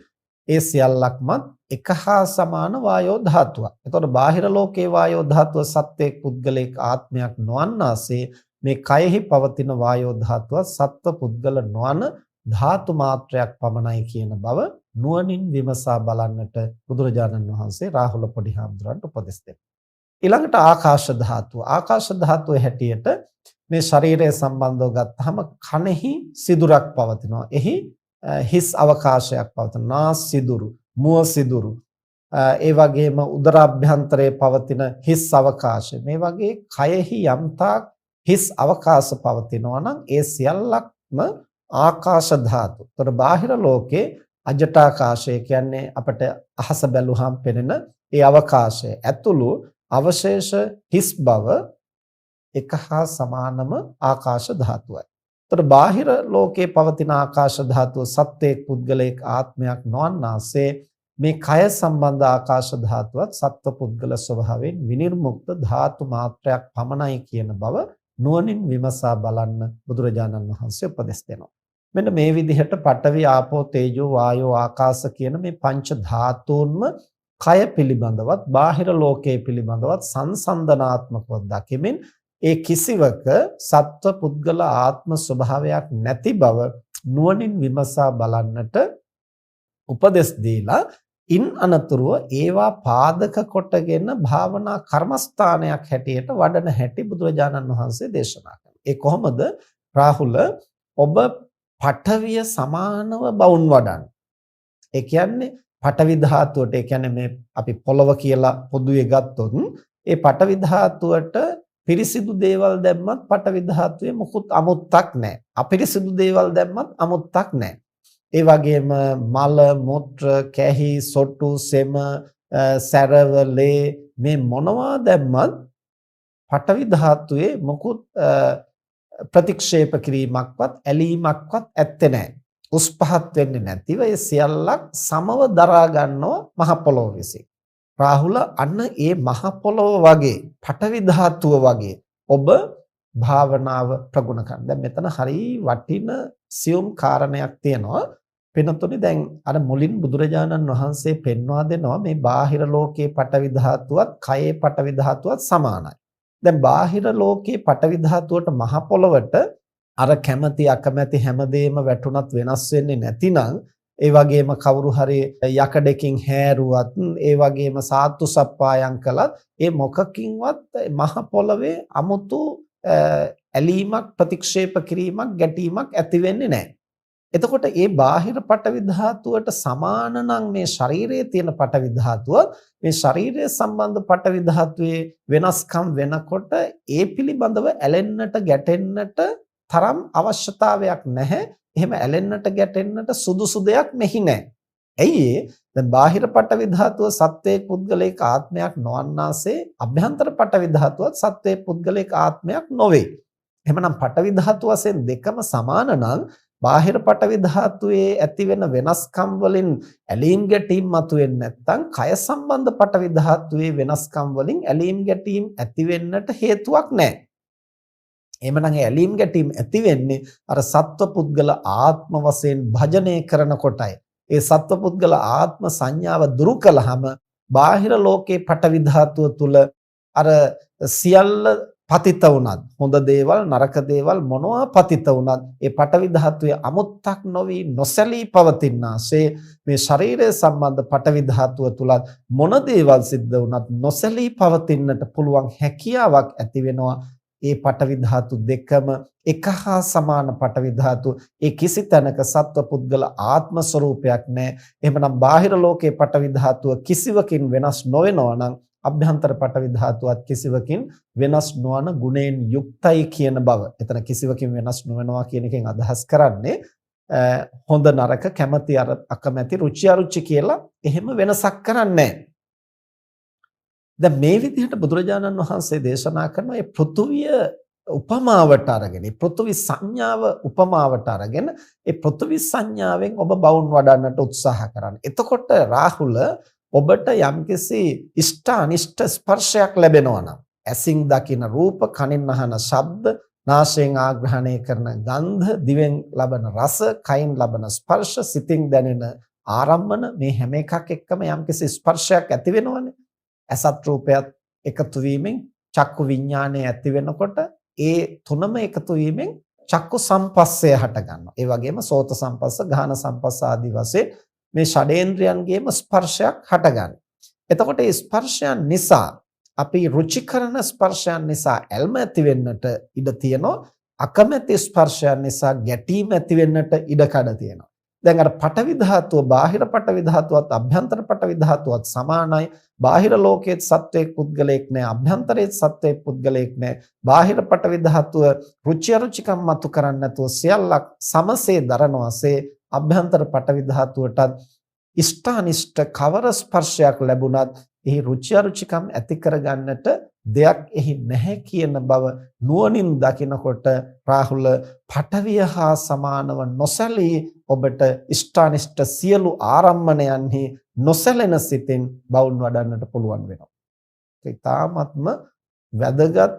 Speaker 1: ඒ සියල්ලක්ම එක හා සමාන වායෝ ධාතුවක්. එතකොට බාහිර ලෝකේ වායෝ ධාතුව සත්වයක් පුද්ගලයක ආත්මයක් නොවන්නාසේ මේ කයෙහි පවතින වායෝ ධාතුව සත්ව පුද්ගල නොවන ධාතු මාත්‍රයක් පමණයි කියන බව නුවණින් විමසා බලන්නට බුදුරජාණන් වහන්සේ රාහුල පොඩි හාමුදුරන්ට උපදෙස් දෙනවා. ඊළඟට ආකාශ ධාතුව. ආකාශ ධාතුවේ හැටියට මේ ශරීරය සම්බන්ධව ගත්තාම කනෙහි සිදුරක් පවතිනවා. එහි හිස් අවකාශයක් පවතින නාස් සිදුරු, මුව සිදුරු, ඒ වගේම උදරාභ්‍යන්තරයේ පවතින හිස් අවකාශය. මේ වගේ කයෙහි යම්තාක් හිස් අවකාශ පවතිනවා නම් ඒ සියල්ලක්ම ආකාශ ධාතු. ඒතර බාහිර ලෝකේ අජටාකාශය කියන්නේ අපට අහස බැලුවහම පෙනෙන ඒ අවකාශය ඇතුළු අවශේෂ හිස් බව එක හා සමානම ආකාශ ධාතුවයි. ඒතර බාහිර ලෝකේ පවතින ආකාශ ධාතුව සත්වයක් පුද්ගලයක ආත්මයක් නොවන්නාසේ මේ කය සම්බන්ධ ආකාශ ධාතුවත් සත්ව පුද්ගල ස්වභාවයෙන් විනිර්මුක්ත ධාතු මාත්‍රයක් පමණයි කියන බව නුවණින් විමසා බලන්න බුදුරජාණන් වහන්සේ උපදෙස් දෙනවා. මෙන්න මේ විදිහට පඨවි ආපෝ තේජෝ වායෝ ආකාශ කියන මේ පංච ධාතුන්ම කය පිළිබඳවත් බාහිර ලෝකයේ පිළිබඳවත් සංසන්දනාත්මකව දකිමින් ඒ කිසිවක සත්ව පුද්ගල ආත්ම ස්වභාවයක් නැති බව නුවණින් විමසා බලන්නට උපදෙස් දීලා ඉන් අනතුරුව ඒවා පාදක කොටගෙන භාවනා කර්මස්ථානයක් හැටියට වඩන හැටි බුදුරජාණන් වහන්සේ දේශනා කළා. ඒ කොහොමද? රාහුල, ඔබ පඨවිය සමානව බවුන් වඩන්න. ඒ කියන්නේ පඨවි ධාතුවට, ඒ කියන්නේ මේ අපි පොළව කියලා පොදුවේ ගත්තොත් ඒ පඨවි ධාතුවට පිරිසිදු දේවල් දැම්මත් පඨවි ධාතුවේ මොකුත් අමුත්තක් නැහැ. අපිරිසිදු දේවල් දැම්මත් අමුත්තක් නැහැ. ඒ වගේම මල, මුත්‍ර, කැහි, සොට්ටු, සෙම, සැරවලේ මේ මොනවා දැම්මත් පඨවි ධාතුවේ මොකුත් ප්‍රතික්ෂේප කිරීමක්වත් ඇලීමක්වත් ඇත්තේ නැහැ. උස් පහත් වෙන්නේ නැතිව ඒ සියල්ලක් සමව දරා ගන්නවා මහ පොළොව විසින්. රාහුල, අන්න ඒ මහ පොළොව වගේ පඨවි ධාතුව වගේ ඔබ භාවනාව ප්‍රගුණ කරන්න. දැන් මෙතන හරි වටින සියුම් කාරණයක් තියෙනවා. වෙනතුනේ දැන් අර මුලින් බුදුරජාණන් වහන්සේ පෙන්වා දෙනවා මේ බාහිර ලෝකයේ පඨවි ධාතුවත් කයේ පඨවි ධාතුවත් සමානයි. දැන් බාහිර ලෝකයේ පඨවි ධාතුවට මහ පොළොවට අර කැමැති අකමැති හැමදේම වැටුණත් වෙනස් වෙන්නේ නැතිනම්, ඒ වගේම කවුරු හරි යකඩකින් හැරුවත්, ඒ වගේම සාත්තු සප්පායම් කළත් ඒ මොකකින්වත් මහ පොළවේ 아무තු ඇලීමක්, ප්‍රතික්ෂේප කිරීමක්, ගැටීමක් ඇති වෙන්නේ නැහැ. එතකොට මේ බාහිර පඨවි ධාතුවට සමාන නම් මේ ශරීරයේ තියෙන පඨවි ධාතුව, මේ ශරීරය සම්බන්ධ පඨවි ධාතුවේ වෙනස්කම් වෙනකොට ඒ පිළිබඳව ඇලෙන්නට ගැටෙන්නට තරම් අවශ්‍යතාවයක් නැහැ. එහෙම ඇලෙන්නට ගැටෙන්නට සුදුසු දෙයක් මෙහි නැහැ. ඇයි ඒ? දැන් බාහිර පඨවි ධාතුව සත්වයේ පුද්ගලයක ආත්මයක් නොවන්නාසේ අභ්‍යන්තර පඨවි ධාතුවත් සත්වයේ පුද්ගලයක ආත්මයක් නොවේ. එහෙමනම් පඨවි ධාතුව වශයෙන් දෙකම සමාන නම් බාහිර පඨවි ධාතුවේ ඇති වෙන වෙනස්කම් වලින් ඇලීම් ගැටීම් මතුවෙන්නේ නැත්නම් කය සම්බන්ධ පඨවි ධාතුවේ වෙනස්කම් වලින් ඇලීම් ගැටීම් ඇති වෙන්නට හේතුවක් නැහැ. එහෙමනම් ඒ ඇලීම් ගැටීම් ඇති වෙන්නේ අර සත්ව පුද්ගල ආත්ම වශයෙන් භජනය කරනකොටයි. ඒ සත්ව පුද්ගල ආත්ම සංඥාව දුරු කළාම බාහිර ලෝකේ පටවි ධාතුව තුල අර සියල්ල පතිත වුණත් හොඳ දේවල් නරක දේවල් මොනවා පතිත වුණත් ඒ පටවි ධාතුවේ අමුත්තක් නොවි නොසැලී පවතිනාසේ මේ ශරීරය සම්බන්ධ පටවි ධාතුව තුලත් මොන දේවල් සිද්ධ වුණත් නොසැලී පවතින්නට පුළුවන් හැකියාවක් ඇති වෙනවා. ඒ පටවි ධාතු දෙකම එක හා සමාන පටවි ධාතු. ඒ කිසි තැනක සත්ව පුද්ගල ආත්ම ස්වરૂපයක් නැහැ. එහෙමනම් බාහිර ලෝකයේ පටවි ධාතුව කිසිවකින් වෙනස් නොවෙනවා නම් අභ්‍යන්තර පටවි ධාතුවත් කිසිවකින් වෙනස් නොවන ගුණයෙන් යුක්තයි කියන බව. එතන කිසිවකින් වෙනස් නොවෙනවා කියන එකෙන් අදහස් කරන්නේ හොඳ නරක කැමැති අකමැති රුචි අරුචි කියලා එහෙම වෙනසක් කරන්නේ නැහැ. දැන් මේ විදිහට බුදුරජාණන් වහන්සේ දේශනා කරන මේ පෘථුවිය උපමාවට අරගෙන පෘථුවි සංඥාව උපමාවට අරගෙන ඒ පෘථුවි සංඥාවෙන් ඔබ බවුන් වඩන්නට උත්සාහ කරන්න. එතකොට රාහුල ඔබට යම්කිසි ඉෂ්ට අනිෂ්ට ස්පර්ශයක් ලැබෙනවා නම් ඇසින් දකින රූප, කනින් අහන ශබ්ද, නාසයෙන් ආග්‍රහණය කරන ගන්ධ, දිවෙන් ලබන රස, කයින් ලබන ස්පර්ශ, සිතින් දැනෙන ආරම්මන මේ හැම එකක් එක්කම යම්කිසි ස්පර්ශයක් ඇති වෙනවනේ. අසත් රූපයත් එකතු වීමෙන් චක්කු විඥානය ඇති වෙනකොට ඒ තුනම එකතු වීමෙන් චක්කු සම්පස්සය හට ගන්නවා. ඒ වගේම සෝත සම්පස්ස, ගාහන සම්පස්ස ආදී වශයෙන් මේ ෂඩේන්ද්‍රයන්ගේම ස්පර්ශයක් හට ගන්නවා. එතකොට මේ ස්පර්ශයන් නිසා අපි රුචිකරන ස්පර්ශයන් නිසා ඇල්ම ඇති වෙන්නට ඉඩ තියෙනවා. අකමැති ස්පර්ශයන් නිසා ගැටීම ඇති වෙන්නට ඉඩ කඩ තියෙනවා. දැන් අර පටවි ධාතුව බාහිර පටවි ධාතුවත් අභ්‍යන්තර පටවි ධාතුවත් සමානයි. බාහිර ලෝකයේ සත්වයක් පුද්ගලයෙක් නැහැ, අභ්‍යන්තරයේ සත්වයක් පුද්ගලයෙක් නැහැ. බාහිර පටවි ධාතුව රුචි අරුචිකම් මතු කරන්නේ නැතුව සියල්ලක් සමසේ දරනවාසේ අභ්‍යන්තර පටවි ධාතුවටත් ඉෂ්ඨානිෂ්ඨ කවර ස්පර්ශයක් ලැබුණත් එහි රුචි අරුචිකම් ඇති කරගන්නට දෙයක් එහි නැහැ කියන බව නුවණින් දකිනකොට රාහුල පටවිය හා සමානව නොසැලී ඔබට ඉෂ්ඨානිෂ්ඨ සියලු ආරම්මණයන්හි නොසැලෙන සිතින් බවුන් වඩන්නට පුළුවන් වෙනවා. ඒක තාමත්ම වැදගත්,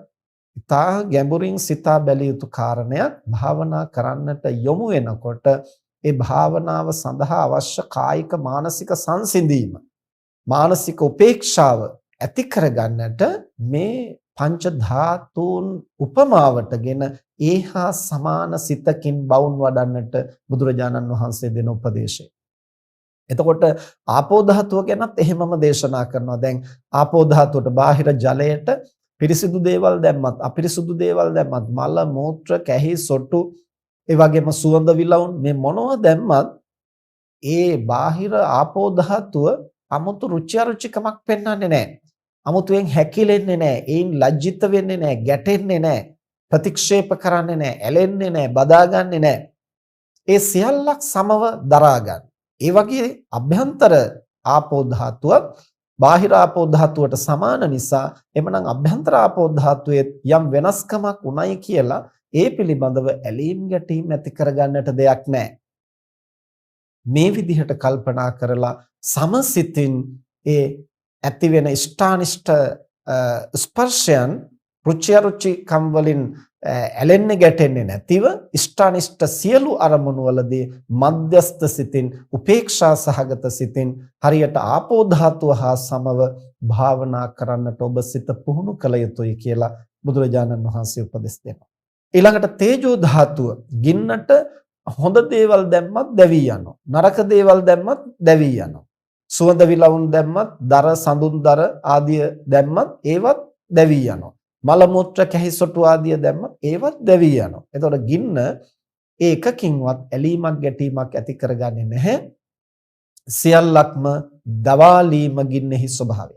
Speaker 1: තා ගැඹුරින් සිතා බැලිය යුතු කාරණයක්. භාවනා කරන්නට යොමු වෙනකොට ඒ භාවනාව සඳහා අවශ්‍ය කායික මානසික සංසිඳීම, මානසික උපේක්ෂාව ඇති කරගන්නට මේ පංච ධාතුන් උපමාවටගෙන ඒහා සමාන සිතකින් බවුන් වඩන්නට බුදුරජාණන් වහන්සේ දෙන උපදේශය. එතකොට ආපෝ ධාතුව ගැනත් එහෙමම දේශනා කරනවා. දැන් ආපෝ ධාතුවට බාහිර ජලයට පිරිසිදු දේවල් දැම්මත් අපිරිසිදු දේවල් දැම්මත් මල මූත්‍ර කැහි සොටු ඒ වගේම සුවඳ විලවුන් මේ මොනවා දැම්මත් ඒ බාහිර ආපෝ ධාතුව 아무තු රුචි අරුචිකමක් පෙන්වන්නේ නැහැ. 아무තුවෙන් හැකිලෙන්නේ නැහැ. ඒන් ලැජ්ජිත වෙන්නේ නැහැ, ගැටෙන්නේ නැහැ, ප්‍රතික්ෂේප කරන්නේ නැහැ, ඇලෙන්නේ නැහැ, බදාගන්නේ නැහැ. ඒ සියල්ලක් සමව දරා ගන්න. ඒ වගේ අභ්‍යන්තර ආපෝ ධාතුව බාහිර ආපෝ ධාතුවට සමාන නිසා එමනම් අභ්‍යන්තර ආපෝ ධාතුවේ යම් වෙනස්කමක් උණයි කියලා ඒ පිළිබඳව ඇලීම් ගැටීම් ඇති කරගන්නට දෙයක් නැහැ. මේ විදිහට කල්පනා කරලා සමසිතින් ඒ ඇති වෙන ඉෂ්ඨානිෂ්ඨ ස්පර්ශයන් රුචි අරුචි කම් වලින් ඇලෙන්නේ ගැටෙන්නේ නැතිව ඉෂ්ඨානිෂ්ඨ සියලු අරමුණු වලදී මධ්‍යස්ථ සිතින් උපේක්ෂා සහගත සිතින් හරියට ආපෝ ධාතුව හා සමව භාවනා කරන්නට ඔබ සිත පුහුණු කළ යුතුයි කියලා බුදුරජාණන් වහන්සේ උපදෙස් දෙනවා. ඊළඟට තේජෝ ධාතුව ගින්නට හොඳ දේවල් දැම්මත් දැවි යනවා. නරක දේවල් දැම්මත් දැවි යනවා. සුවඳ විලවුන් දැම්මත්, දර සඳුන් දර ආදිය දැම්මත් ඒවත් දැවි යනවා. මල මුත්‍ර කැහිසොටු ආදිය දැම්මත් ඒවත් දැවි යනවා. එතකොට ගින්න ඒකකින්වත් ඇලීමක් ගැටීමක් ඇති කරගන්නේ නැහැ. සියල්ලක්ම දවාලීම ගින්නෙහි ස්වභාවය.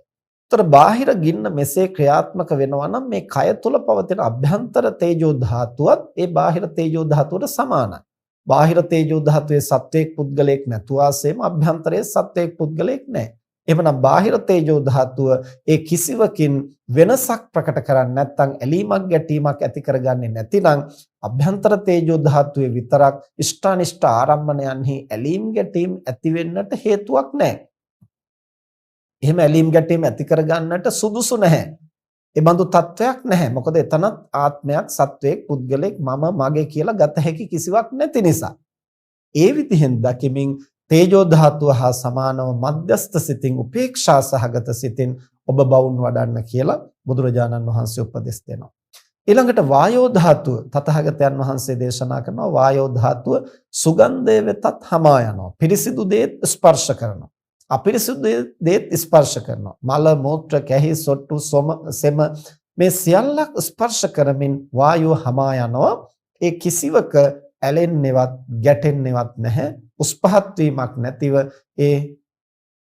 Speaker 1: එතකොට බාහිර ගින්න මෙසේ ක්‍රියාත්මක වෙනවා නම් මේ කය තුල පවතින අභ්‍යන්තර තේජෝ ධාතුවත් ඒ බාහිර තේජෝ ධාතුවට සමානයි. බාහිර තේජෝ ධාතුවේ සත්වයක් පුද්ගලයෙක් නැතුවාසෙම අභ්‍යන්තරයේ සත්වයක් පුද්ගලයෙක් නැහැ. එහෙමනම් බාහිර තේජෝ ධාතුව ඒ කිසිවකින් වෙනසක් ප්‍රකට කරන්නේ නැත්නම් ඇලීමක් ගැටීමක් ඇති කරගන්නේ නැතිනම් අභ්‍යන්තර තේජෝ ධාතුවේ විතරක් ඉෂ්ඨානිෂ්ඨ ආරම්මණයන්හි ඇලීම් ගැටීම් ඇති වෙන්නට හේතුවක් නැහැ. එහෙම ඇලීම් ගැටීම් ඇති කරගන්නට සුදුසු නැහැ. ඒ බඳු තත්වයක් නැහැ. මොකද එතනත් ආත්මයක්, සත්වයක්, පුද්ගලෙක්, මම, මගේ කියලා ගත හැකි කිසිවක් නැති නිසා. ඒ විදිහෙන් දකිමින් තේජෝ ධාතුව හා සමානව මධ්‍යස්ථ සිතින්, උපේක්ෂා සහගත සිතින් ඔබ බවුන් වඩන්න කියලා බුදුරජාණන් වහන්සේ උපදෙස් දෙනවා. ඊළඟට වායෝ ධාතුව තථාගතයන් වහන්සේ දේශනා කරනවා. වායෝ ධාතුව සුගන්ධය වෙතත් hama යනවා. පිරිසිදු දේත් ස්පර්ශ කරනවා. අපිරිසිදු දේත් ස්පර්ශ කරනවා. මල, මූත්‍ර, කැහි, සොට්ටු, සෙම මේ සියල්ලක් ස්පර්ශ කරමින් වායුව hama යනවා. ඒ කිසිවක ඇලෙන්නේවත් ගැටෙන්නේවත් නැහැ. උස්පහත් වීමක් නැතිව ඒ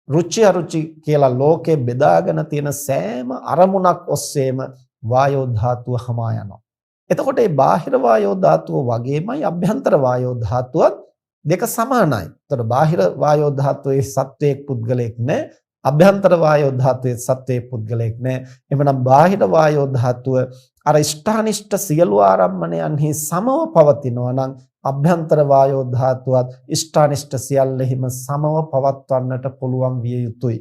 Speaker 1: රුචි අරුචි කියලා ලෝකේ බෙදාගෙන තියෙන සෑම අරමුණක් ඔස්සේම වායෝ ධාතුව hama යනවා. එතකොට මේ බාහිර වායෝ ධාතුව වගේමයි අභ්‍යන්තර වායෝ ධාතුවත් දෙක සමානයි. එතකොට බාහිර වායෝ ධාතුවේ සත්වයක් පුද්ගලයෙක් නැහැ. අභ්‍යන්තර වායෝ ධාතුවේ සත්වයක් පුද්ගලයෙක් නැහැ. එhmenan බාහිර වායෝ ධාතුව අර ඉෂ්ඨානිෂ්ඨ සියලු ආරම්මණයන්හි සමව පවතිනවා නම් අභ්‍යන්තර වායෝ ධාතුවත් ඉෂ්ඨානිෂ්ඨ සියල්ලෙහිම සමව පවත්වන්නට පුළුවන් විය යුතුයි.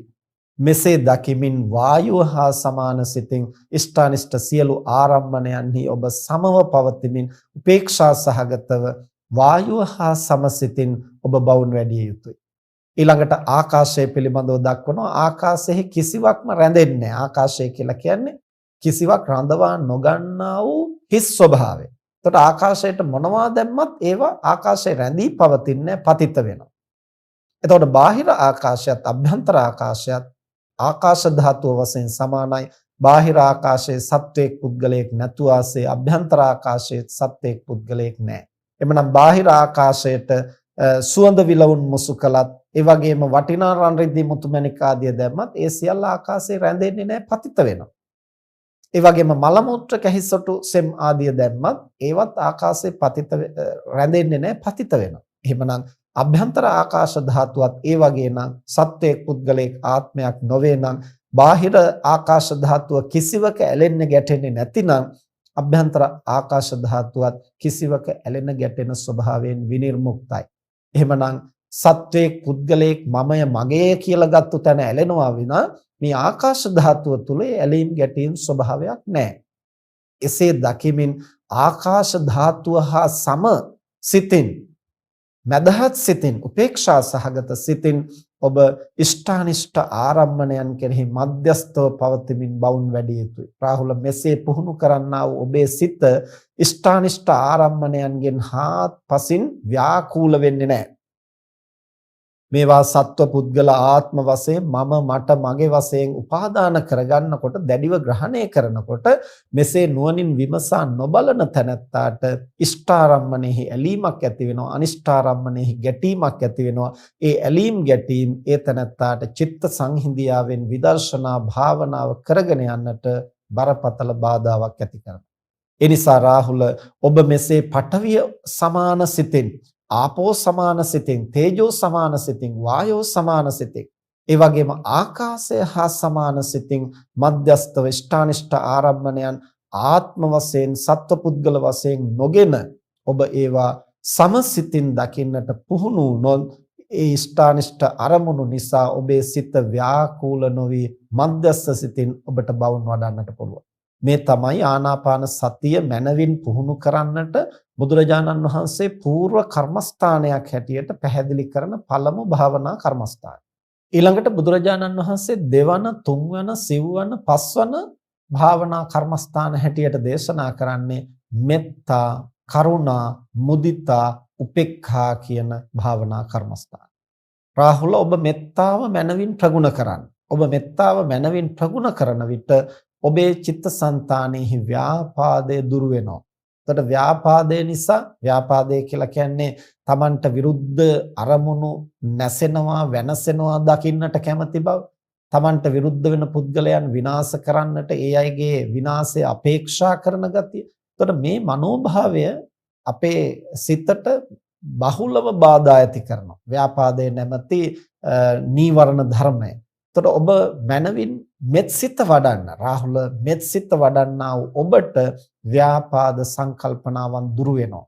Speaker 1: මෙසේ දකිමින් වායුව හා සමාන සිතින් ඉෂ්ඨානිෂ්ඨ සියලු ආරම්මණයන්හි ඔබ සමව පවතිමින් උපේක්ෂා සහගතව වායුව හා සමසිතින් ඔබ බවුන් වැඩි යුතුයි. ඊළඟට ආකාශය පිළිබඳව දක්වනවා. ආකාශයේ කිසිවක්ම රැඳෙන්නේ නැහැ. ආකාශය කියලා කියන්නේ කිසිවක් රඳවා නොගන්නා වූ හිස් ස්වභාවය. එතකොට ආකාශයට මොනවා දැම්මත් ඒවා ආකාශයේ රැඳී පවතින්නේ පතිත වෙනවා. එතකොට බාහිර ආකාශයත් අභ්‍යන්තර ආකාශයත් ආකාශ ධාතුව වශයෙන් සමානයි. බාහිර ආකාශයේ සත්වයක් පුද්ගලයෙක් නැතු ආසේ අභ්‍යන්තර ආකාශයේ සත්වයක් පුද්ගලයෙක් නැහැ. එමනම් බාහිර ආකාශයට සුවඳ විලවුන් මුසු කළත් ඒ වගේම වටිනා රන් රිදී මුතුමැණික් ආදිය දැම්මත් ඒ සියල්ල ආකාශයේ රැඳෙන්නේ නැහැ, පතිත වෙනවා. ඒ වගේම මල මුත්‍ර කැහිසොටු සෙම් ආදිය දැම්මත් ඒවත් ආකාශයේ පතිත රැඳෙන්නේ නැහැ, පතිත වෙනවා. එහෙමනම් අභ්‍යන්තර ආකාශ ධාතුවත් ඒ වගේ නම් සත්වයක් පුද්ගලයෙක් ආත්මයක් නොවේ නම් බාහිර ආකාශ ධාතුව කිසිවක ඇලෙන්නේ ගැටෙන්නේ නැතිනම් අභ්‍යන්තර ආකාශ ධාතුවත් කිසිවක ඇලෙන ගැටෙන ස්වභාවයෙන් විනිර්මුක්තයි. එහෙමනම් සත්වයක් පුද්ගලයෙක් මමය මගේ කියලා ගත්ත තැන ඇලෙනවා විනා මේ ආකාශ ධාතුව තුල ඇලීම් ගැටීම් ස්වභාවයක් නැහැ. එසේ දකිමින් ආකාශ ධාතුව හා සම සිතින්, මදහත් සිතින්, උපේක්ෂා සහගත සිතින් ඔබ ඉෂ්ඨානිෂ්ඨ ආරම්මණයන් කෙරෙහි මධ්‍යස්තව පවතිමින් බවුන් වැඩි යුතුයි. රාහුල මෙසේ පුහුණු කරන්නා වූ ඔබේ සිත ඉෂ්ඨානිෂ්ඨ ආරම්මණයන්ගෙන් හාත්පසින් ව්‍යාකූල වෙන්නේ නැහැ. මේවා සත්ව පුද්ගල ආත්ම වශයෙන් මම මට මගේ වශයෙන් උපාදාන කරගන්නකොට, දැඩිව ග්‍රහණය කරනකොට මෙසේ නුවණින් විමසා නොබලන තැනැත්තාට ඉෂ්ඨාරම්මණයෙහි ඇලීමක් ඇති වෙනවා, අනිෂ්ඨාරම්මණයෙහි ගැටීමක් ඇති වෙනවා. ඒ ඇලීම් ගැටීම් ඒ තැනැත්තාට චිත්ත සංහිඳියාවෙන් විදර්ශනා භාවනාව කරගෙන යන්නට බරපතල බාධාවක් ඇති කරනවා. ඒ නිසා රාහුල ඔබ මෙසේ පඨවිය සමාන සිතින්, ආපෝ සමාන සිතින්, තේජෝ සමාන සිතින්, වායෝ සමාන සිතින්, ඒ වගේම ආකාශය හා සමාන සිතින් මධ්‍යස්ථව ඉෂ්ඨානිෂ්ඨ ආරම්මණයන් ආත්ම වශයෙන්, සත්වපුද්ගල වශයෙන් නොගෙන ඔබ ඒවා සමසිතින් දකින්නට පුහුණු වුණොත් ඒ ඉෂ්ඨානිෂ්ඨ අරමුණු නිසා ඔබේ සිත ව්‍යාකූල නොවි මධ්‍යස්ථ සිතින් ඔබට බවුන් වඩන්නට පුළුවන්. මේ තමයි ආනාපාන සතිය මනවින් පුහුණු කරන්නට බුදුරජාණන් වහන්සේ పూర్ව කර්මස්ථානයක් හැටියට පැහැදිලි කරන පළමු භාවනා කර්මස්ථානය. ඊළඟට බුදුරජාණන් වහන්සේ දෙවන, තුන්වන, සිව්වන, පස්වන භාවනා කර්මස්ථාන හැටියට දේශනා කරන්නේ මෙත්තා, කරුණා, මුදිතා, උපේක්ඛා කියන භාවනා කර්මස්ථාන. රාහුල ඔබ මෙත්තාව මනවින් ප්‍රගුණ කරන්න. ඔබ මෙත්තාව මනවින් ප්‍රගුණ කරන විට ඔබේ චිත්තසංතානෙහි ව්‍යාපාදය දුරු වෙනවා. එතකොට ව්‍යාපාදය නිසා, ව්‍යාපාදය කියලා කියන්නේ Tamanට විරුද්ධ අරමුණු නැසෙනවා, වෙනසෙනවා දකින්නට කැමති බව. Tamanට විරුද්ධ වෙන පුද්ගලයන් විනාශ කරන්නට ඒ අයගේ විනාශය අපේක්ෂා කරන ගතිය. එතකොට මේ මනෝභාවය අපේ සිතට බහුලව බාධා ඇති කරනවා. ව්‍යාපාදයේ නැමැති නීවරණ ධර්මය. එතකොට ඔබ මනවින් මෙත්සිත වඩන්න, රාහුල මෙත්සිත වඩන්නා වූ ඔබට ව්‍යාපාද සංකල්පනාවන් දුරු වෙනවා.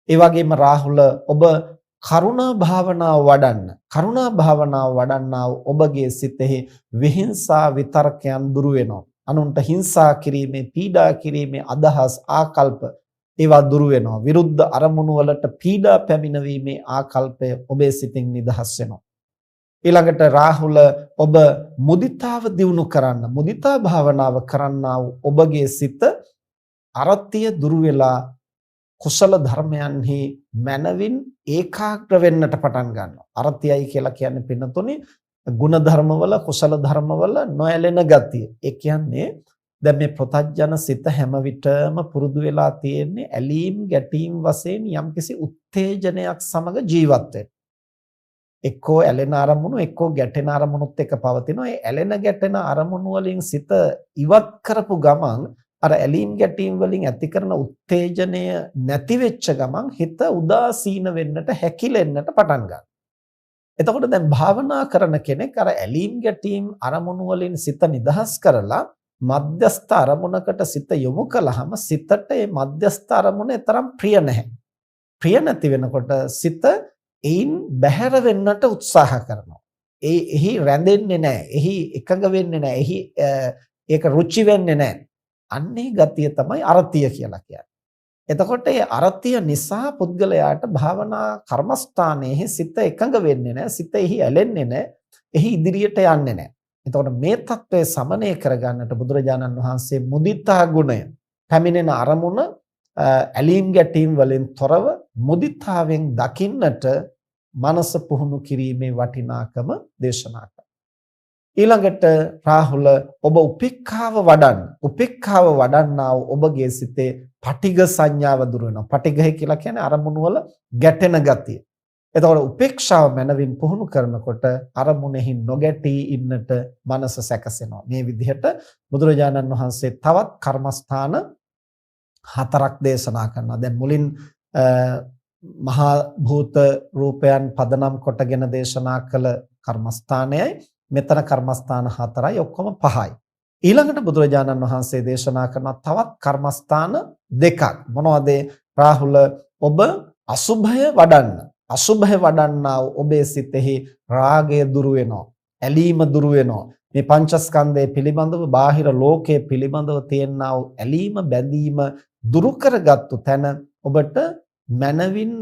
Speaker 1: ඒ වගේම රාහුල ඔබ කරුණා භාවනාව වඩන්න, කරුණා භාවනාව වඩන්නා වූ ඔබගේ සිතෙහි විහිංසා විතර්කයන් දුරු වෙනවා. අනුන්ට හිංසා කිරීමේ, පීඩා කිරීමේ අදහස්, ආකල්ප ඒවා දුරු වෙනවා. විරුද්ධ අරමුණු වලට පීඩා පැමිණීමේ ආකල්පය ඔබේ සිතින් නිදහස් වෙනවා. ඊළඟට රාහුල ඔබ මුදිතාව දියුණු කරන්න, මුදිතා භාවනාව කරන්නා වූ ඔබගේ සිත අරතිය දුරු වෙලා කුසල ධර්මයන්හි මනවින් ඒකාග්‍ර වෙන්නට පටන් ගන්නවා. අරතියයි කියලා කියන්නේ පින්නතුනේ ගුණ ධර්මවල, කුසල ධර්මවල නොඇලෙන ගතිය. ඒ කියන්නේ දැන් මේ ප්‍රතඥ සිත හැම විටම පුරුදු වෙලා තියෙන්නේ ඇලීම් ගැටීම් වශයෙන් යම්කිසි උත්තේජනයක් සමග ජීවත් වෙන්න. එක්කෝ ඇලෙන අරමුණු, එක්කෝ ගැටෙන අරමුණුත් එක්ක පවතිනවා. ඒ ඇලෙන ගැටෙන අරමුණු වලින් සිත ඉවත් කරපු ගමන් අර ඇලීම් ගැටීම් වලින් ඇති කරන උත්තේජනය නැති වෙච්ච ගමන් හිත උදාසීන වෙන්නට, හැකිලෙන්නට පටන් ගන්නවා. එතකොට දැන් භාවනා කරන කෙනෙක් අර ඇලීම් ගැටීම් අරමුණු වලින් සිත නිදහස් කරලා මධ්‍යස්ථ අරමුණකට සිත යොමු කළාම සිතට මේ මධ්‍යස්ථ අරමුණ තරම් ප්‍රිය නැහැ. ප්‍රිය නැති වෙනකොට සිත එයින් බැහැර වෙන්නට උත්සාහ කරනවා. එහි රැඳෙන්නේ නැහැ. එහි එකඟ වෙන්නේ නැහැ. එහි ඒක රුචි වෙන්නේ නැහැ. අන්නේ ගතිය තමයි අරතිය කියලා කියන්නේ. එතකොට මේ අරතිය නිසා පුද්ගලයාට භාවනා කර්මස්ථානයේ සිත එකඟ වෙන්නේ නැහැ. සිත එහි ඇලෙන්නේ නැහැ. එහි ඉදිරියට යන්නේ නැහැ. එතකොට මේ தત્ත්වය සමනය කරගන්නට බුදුරජාණන් වහන්සේ මුදිතා ගුණය පැමිණෙන අරමුණ ඇලීම් ගැටීම් වලින් තොරව මුදිතාවෙන් දකින්නට මනස පුහුණු කිරීමේ වටිනාකම දේශනා කළා. ඊළඟට රාහුල ඔබ උපේක්ඛාව වඩන්න. උපේක්ඛාව වඩන්නා වූ ඔබගේ සිතේ පටිඝ සංඥාව දුර වෙනවා. පටිඝය කියලා කියන්නේ අරමුණු වල ගැටෙන ගතිය. එතකොට උපේක්ෂාව මනවින් පුහුණු කරනකොට අරමුණෙහි නොගැටී ඉන්නට මනස සැකසෙනවා. මේ විදිහට බුදුරජාණන් වහන්සේ තවත් කර්මස්ථාන 4ක් දේශනා කරනවා. දැන් මුලින් මහා භූත රූපයන් පදනම් කොටගෙන දේශනා කළ කර්මස්ථානයයි මෙතන කර්මස්ථාන 4යි ඔක්කොම 5යි. ඊළඟට බුදුරජාණන් වහන්සේ දේශනා කරන තවත් කර්මස්ථාන 2ක්. මොනවද? රාහුල ඔබ අසුභය වඩන්න. අසුභය වඩන්නා වූ ඔබේ සිතෙහි රාගය දුරු වෙනවා. ඇලීම දුරු වෙනවා. මේ පංචස්කන්ධය පිළිබඳව, බාහිර ලෝකයේ පිළිබඳව තියෙනා වූ ඇලීම බැඳීම දුරු කරගත්තු තැන ඔබට මනවින්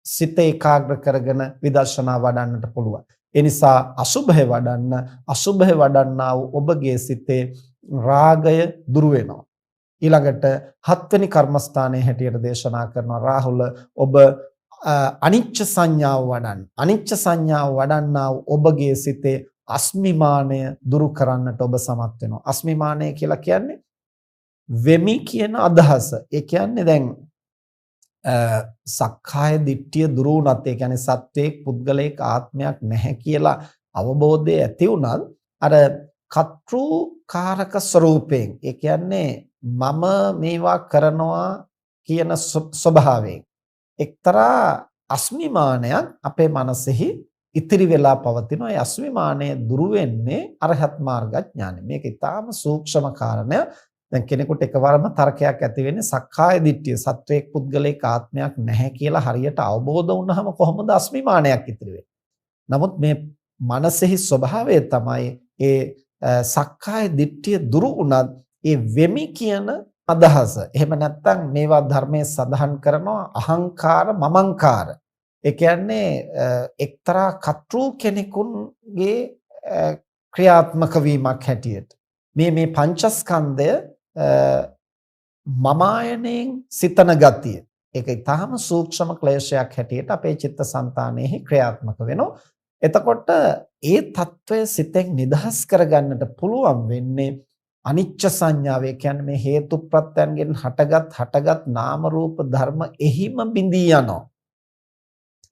Speaker 1: සිත ඒකාග්‍ර කරගෙන විදර්ශනා වඩන්නට පුළුවන්. ඒ නිසා අසුභය වඩන්න, අසුභය වඩන්නා වූ ඔබගේ සිතේ රාගය දුරු වෙනවා. ඊළඟට 7 වෙනි කර්මස්ථානයේ හැටියට දේශනා කරනවා රාහුල ඔබ අනිච්ච සංඥාව වඩන්න. අනිච්ච සංඥාව වඩන්නා වූ ඔබගේ සිතේ අස්මිමානය දුරු කරන්නට ඔබ සමත් වෙනවා. අස්මිමානය කියලා කියන්නේ වෙමි කියන අදහස. ඒ කියන්නේ දැන් සක්කාය දිට්ඨිය දුරු වුණත්, ඒ කියන්නේ සත්වයක් පුද්ගලයක ආත්මයක් නැහැ කියලා අවබෝධය ඇති වුණත් අර කර්තෘකාරක ස්වરૂපයෙන්, ඒ කියන්නේ මම මේවා කරනවා කියන ස්වභාවයෙන් එක්තරා අස්මිමානයක් අපේ මනසෙහි ඉතිරි වෙලා පවතිනවා. ඒ අස්මිමානය දුරු වෙන්නේ අරහත් මාර්ග ඥානෙ. මේක ඊටාම සූක්ෂම කාරණයක්. දැන් කෙනෙකුට එකවරම තර්කයක් ඇති වෙන්නේ සක්කාය දිට්ඨිය, සත්වයක් පුද්ගලයක ආත්මයක් නැහැ කියලා හරියට අවබෝධ වුණාම කොහොමද අස්මිමානයක් ඉතිරි වෙන්නේ? නමුත් මේ මනසෙහි ස්වභාවය තමයි ඒ සක්කාය දිට්ඨිය දුරු වුණත් ඒ වෙමි කියන අදහස. එහෙම නැත්නම් මේවා ධර්මයේ සඳහන් කරනවා අහංකාර මමංකාර. ඒ කියන්නේ එක්තරා කර්තෘ කෙනෙකුගේ ක්‍රියාත්මක වීමක් හැටියට මේ පංචස්කන්ධය මමායනෙන් සිතන ගතිය. ඒක ඊටාම සූක්ෂම ක්ලේශයක් හැටියට අපේ චිත්තසංතානෙහි ක්‍රියාත්මක වෙනවා. එතකොට ඒ తত্ত্বය සිතෙන් නිදහස් කරගන්නට පුළුවන් වෙන්නේ අනිච්ච සංඥාව. ඒ කියන්නේ මේ හේතු ප්‍රත්‍යයන්ගෙන් හටගත් නාම රූප ධර්ම එහිම බිඳී යනවා.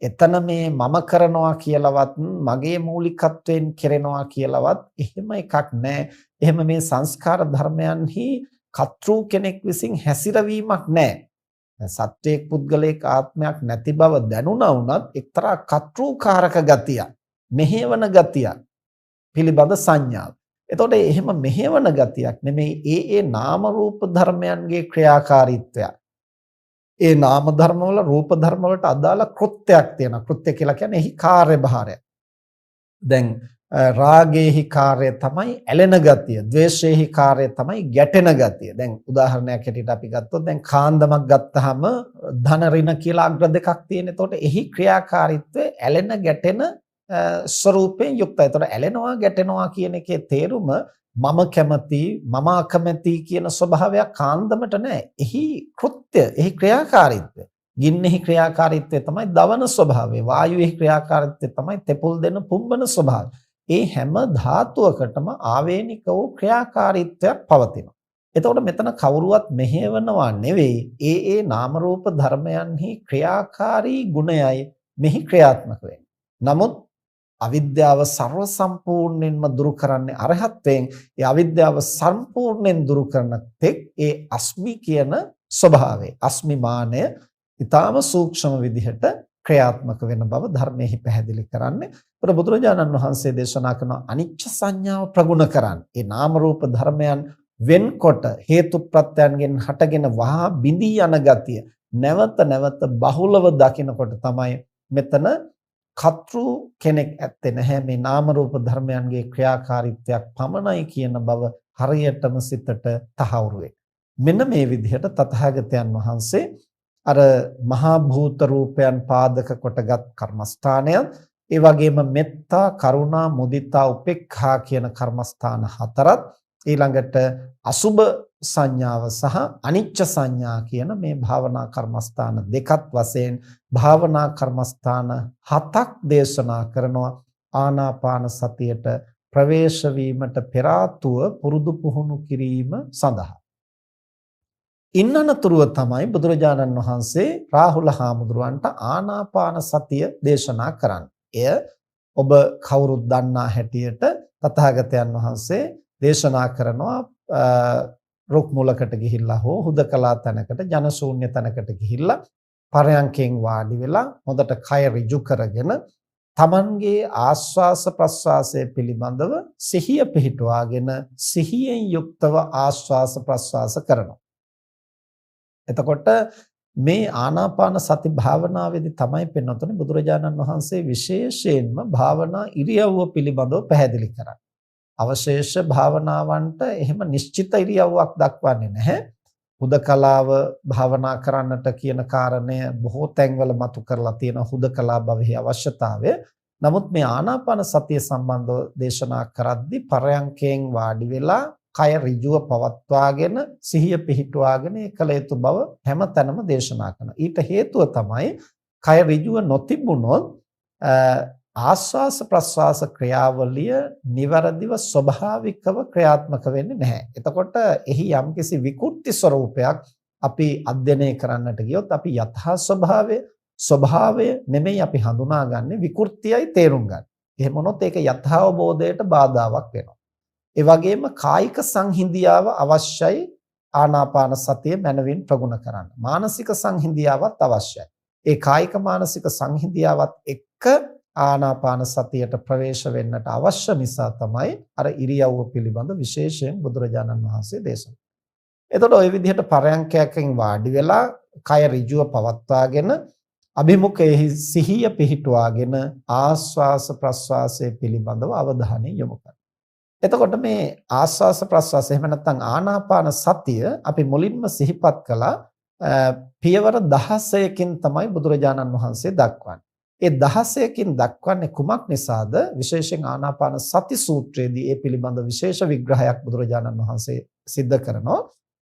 Speaker 1: එතන මේ මම කරනවා කියලාවත්, මගේ මූලිකත්වයෙන් කෙරෙනවා කියලාවත් එහෙම එකක් නැහැ. එහෙම මේ සංස්කාර ධර්මයන්හි කර්තෘ කෙනෙක් විසින් හැසිරවීමක් නැහැ. සත්වයක් පුද්ගලයක ආත්මයක් නැති බව දැනුණා වුණත් එක්තරා කර්තෘකාරක ගතිය, මෙහෙවන ගතිය පිළිබඳ සංඥාව. එතකොට එහෙම මෙහෙවන ගතියක් නෙමෙයි, ඒ නාම රූප ධර්මයන්ගේ ක්‍රියාකාරීත්වය. ඒ නාම ධර්ම වල රූප ධර්ම වලට අදාළ කෘත්‍යයක් තියෙනවා. කෘත්‍ය කියලා කියන්නේ එහි කාර්යභාරය. දැන් රාගයේහි කාර්යය තමයි ඇලෙන ගතිය, ද්වේෂයේහි කාර්යය තමයි ගැටෙන ගතිය. දැන් උදාහරණයක් හැටියට අපි ගත්තොත් දැන් කාන්දමක් ගත්තාම ධන ඍණ කියලා අග්‍ර දෙකක් තියෙන. එතකොට එහි ක්‍රියාකාරීත්වය ඇලෙන ගැටෙන ස්වરૂපයෙන් යුක්තයි. එතකොට ඇලෙනවා ගැටෙනවා කියන එකේ තේරුම මම කැමති මම අකමැති කියන ස්වභාවයක් කාන්දමට නැහැ. එහි කෘත්‍ය, එහි ක්‍රියාකාරීත්වය. ගින්නෙහි ක්‍රියාකාරීත්වය තමයි දවන ස්වභාවය. වායුවේහි ක්‍රියාකාරීත්වය තමයි තෙපුල් දෙන පුම්බන ස්වභාවය. ඒ හැම ධාතුවකටම ආවේනික වූ ක්‍රියාකාරීත්වයක් පවතිනවා. එතකොට මෙතන කවුරුවත් මෙහෙවනවා නෙවෙයි. ඒ නාම රූප ධර්මයන්හි ක්‍රියාකාරී ගුණයයි මෙහි ක්‍රියාත්මක වෙන්නේ. නමුත් අවිද්‍යාව ਸਰව සම්පූර්ණයෙන්ම දුරු කරන්නේ අරහත්යෙන්. ඒ අවිද්‍යාව සම්පූර්ණයෙන් දුරු කරන තෙක් ඒ අස්මි කියන ස්වභාවය, අස්මිමානය ඊටාම සූක්ෂම විදිහට ක්‍රියාත්මක වෙන බව ධර්මයේ පැහැදිලි කරන්නේ. ඒතර බුදුරජාණන් වහන්සේ දේශනා කරන අනිච්ච සංඥාව ප්‍රගුණ කරන්න. ඒ නාම රූප ධර්මයන් වෙන්කොට හේතු ප්‍රත්‍යයන්ගෙන් හටගෙන වහා බිඳී යන ගතිය නැවත නැවත බහුලව දකිනකොට තමයි මෙතන කතෘ කෙනෙක් ඇත්තේ නැහැ, මේ නාම රූප ධර්මයන්ගේ ක්‍රියාකාරීත්වයක් පමණයි කියන බව හරියටම සිතට තහවුරු වෙන්නේ. මෙන්න මේ විදිහට තථාගතයන් වහන්සේ අර මහා භූත රූපයන් පාදක කොටගත් කර්මස්ථානයත්, ඒ වගේම මෙත්තා, කරුණා, මුදිතා, උපේක්ඛා කියන කර්මස්ථාන හතරත්, ඊළඟට අසුබ සංඥාව සහ අනිච්ච සංඥා කියන මේ භාවනා කර්මස්ථාන දෙකත් වශයෙන් භාවනා කර්මස්ථාන හතක් දේශනා කරනවා ආනාපාන සතියට ප්‍රවේශ වීමට පෙර ආතුව පුරුදු පුහුණු කිරීම සඳහා. ඉන්නනතුරුව තමයි බුදුරජාණන් වහන්සේ රාහුල හාමුදුරුවන්ට ආනාපාන සතිය දේශනා කරන්නේ. එය ඔබ කවුරුත් දන්නා හැටියට තථාගතයන් වහන්සේ දේශනා කරනවා රුක් මුලකට ගිහිල්ලා හෝ හුදකලා තැනකට, ජනශූන්‍ය තැනකට ගිහිල්ලා පරයන්කෙන් වාඩි වෙලා හොඳට කය ඍජු කරගෙන තමන්ගේ ආස්වාස ප්‍රස්වාසය පිළිබඳව සිහිය පිහිටුවාගෙන සිහියෙන් යුක්තව ආස්වාස ප්‍රස්වාස කරනවා. එතකොට මේ ආනාපාන සති භාවනාවේදී තමයි පෙන්වන්නේ බුදුරජාණන් වහන්සේ විශේෂයෙන්ම භාවනා ඉරියව්ව පිළිබඳව පැහැදිලි කරන්නේ. අවශේෂ භාවනාවන්ට එහෙම නිශ්චිත ඉරියව්වක් දක්වන්නේ නැහැ. හුදකලාව භාවනා කරන්නට කියන කාරණය බොහෝ තැන්වල මතු කරලා තියෙන හුදකලා භවෙහි අවශ්‍යතාවය. නමුත් මේ ආනාපාන සතිය සම්බන්ධව දේශනා කරද්දී පරයන්කෙන් වාඩි වෙලා කය ඍජුව පවත්වාගෙන සිහිය පිහිටුවාගෙන ඒකල යුතු බව හැමතැනම දේශනා කරනවා. ඊට හේතුව තමයි කය ඍජුව නොතිබුණොත් ආස්වාස ප්‍රස්වාස ක්‍රියාවලිය නිවැරදිව ස්වභාවිකව ක්‍රියාත්මක වෙන්නේ නැහැ. එතකොට එහි යම්කිසි විකෘති ස්වરૂපයක් අපි අධ්‍යයනය කරන්නට ගියොත් අපි යථා ස්වභාවය නෙමෙයි අපි හඳුනාගන්නේ, විකෘතියයි තේරුම් ගන්න. එහෙම වුණොත් ඒක යථාබෝධයට බාධාවක් වෙනවා. ඒ වගේම කායික සංහිඳියාව අවශ්‍යයි ආනාපාන සතිය මනවින් ප්‍රගුණ කරන්න. මානසික සංහිඳියාවත් අවශ්‍යයි. ඒ කායික මානසික සංහිඳියාවත් එක්ක ආනාපාන සතියට ප්‍රවේශ වෙන්නට අවශ්‍ය නිසා තමයි අර ඉරියව්ව පිළිබඳ විශේෂයෙන් බුදුරජාණන් වහන්සේ දේශනා. එතකොට ওই විදිහට පරයන්කයකින් වාඩි වෙලා කය ඍජුව පවත්වාගෙන අභිමුඛයේ සිහිය පිහිටුවාගෙන ආස්වාස ප්‍රස්වාසයේ පිළිබඳව අවධානය යොමු කරනවා. එතකොට මේ ආස්වාස ප්‍රස්වාස එහෙම නැත්නම් ආනාපාන සතිය අපි මුලින්ම සිහිපත් කළා පියවර 16කින් තමයි බුදුරජාණන් වහන්සේ දක්වන්නේ. ඒ 16කින් දක්වන්නේ කුමක් නිසාද? විශේෂයෙන් ආනාපාන සති සූත්‍රයේදී ඒ පිළිබඳ විශේෂ විග්‍රහයක් බුදුරජාණන් වහන්සේ සිද්ධ කරනවා.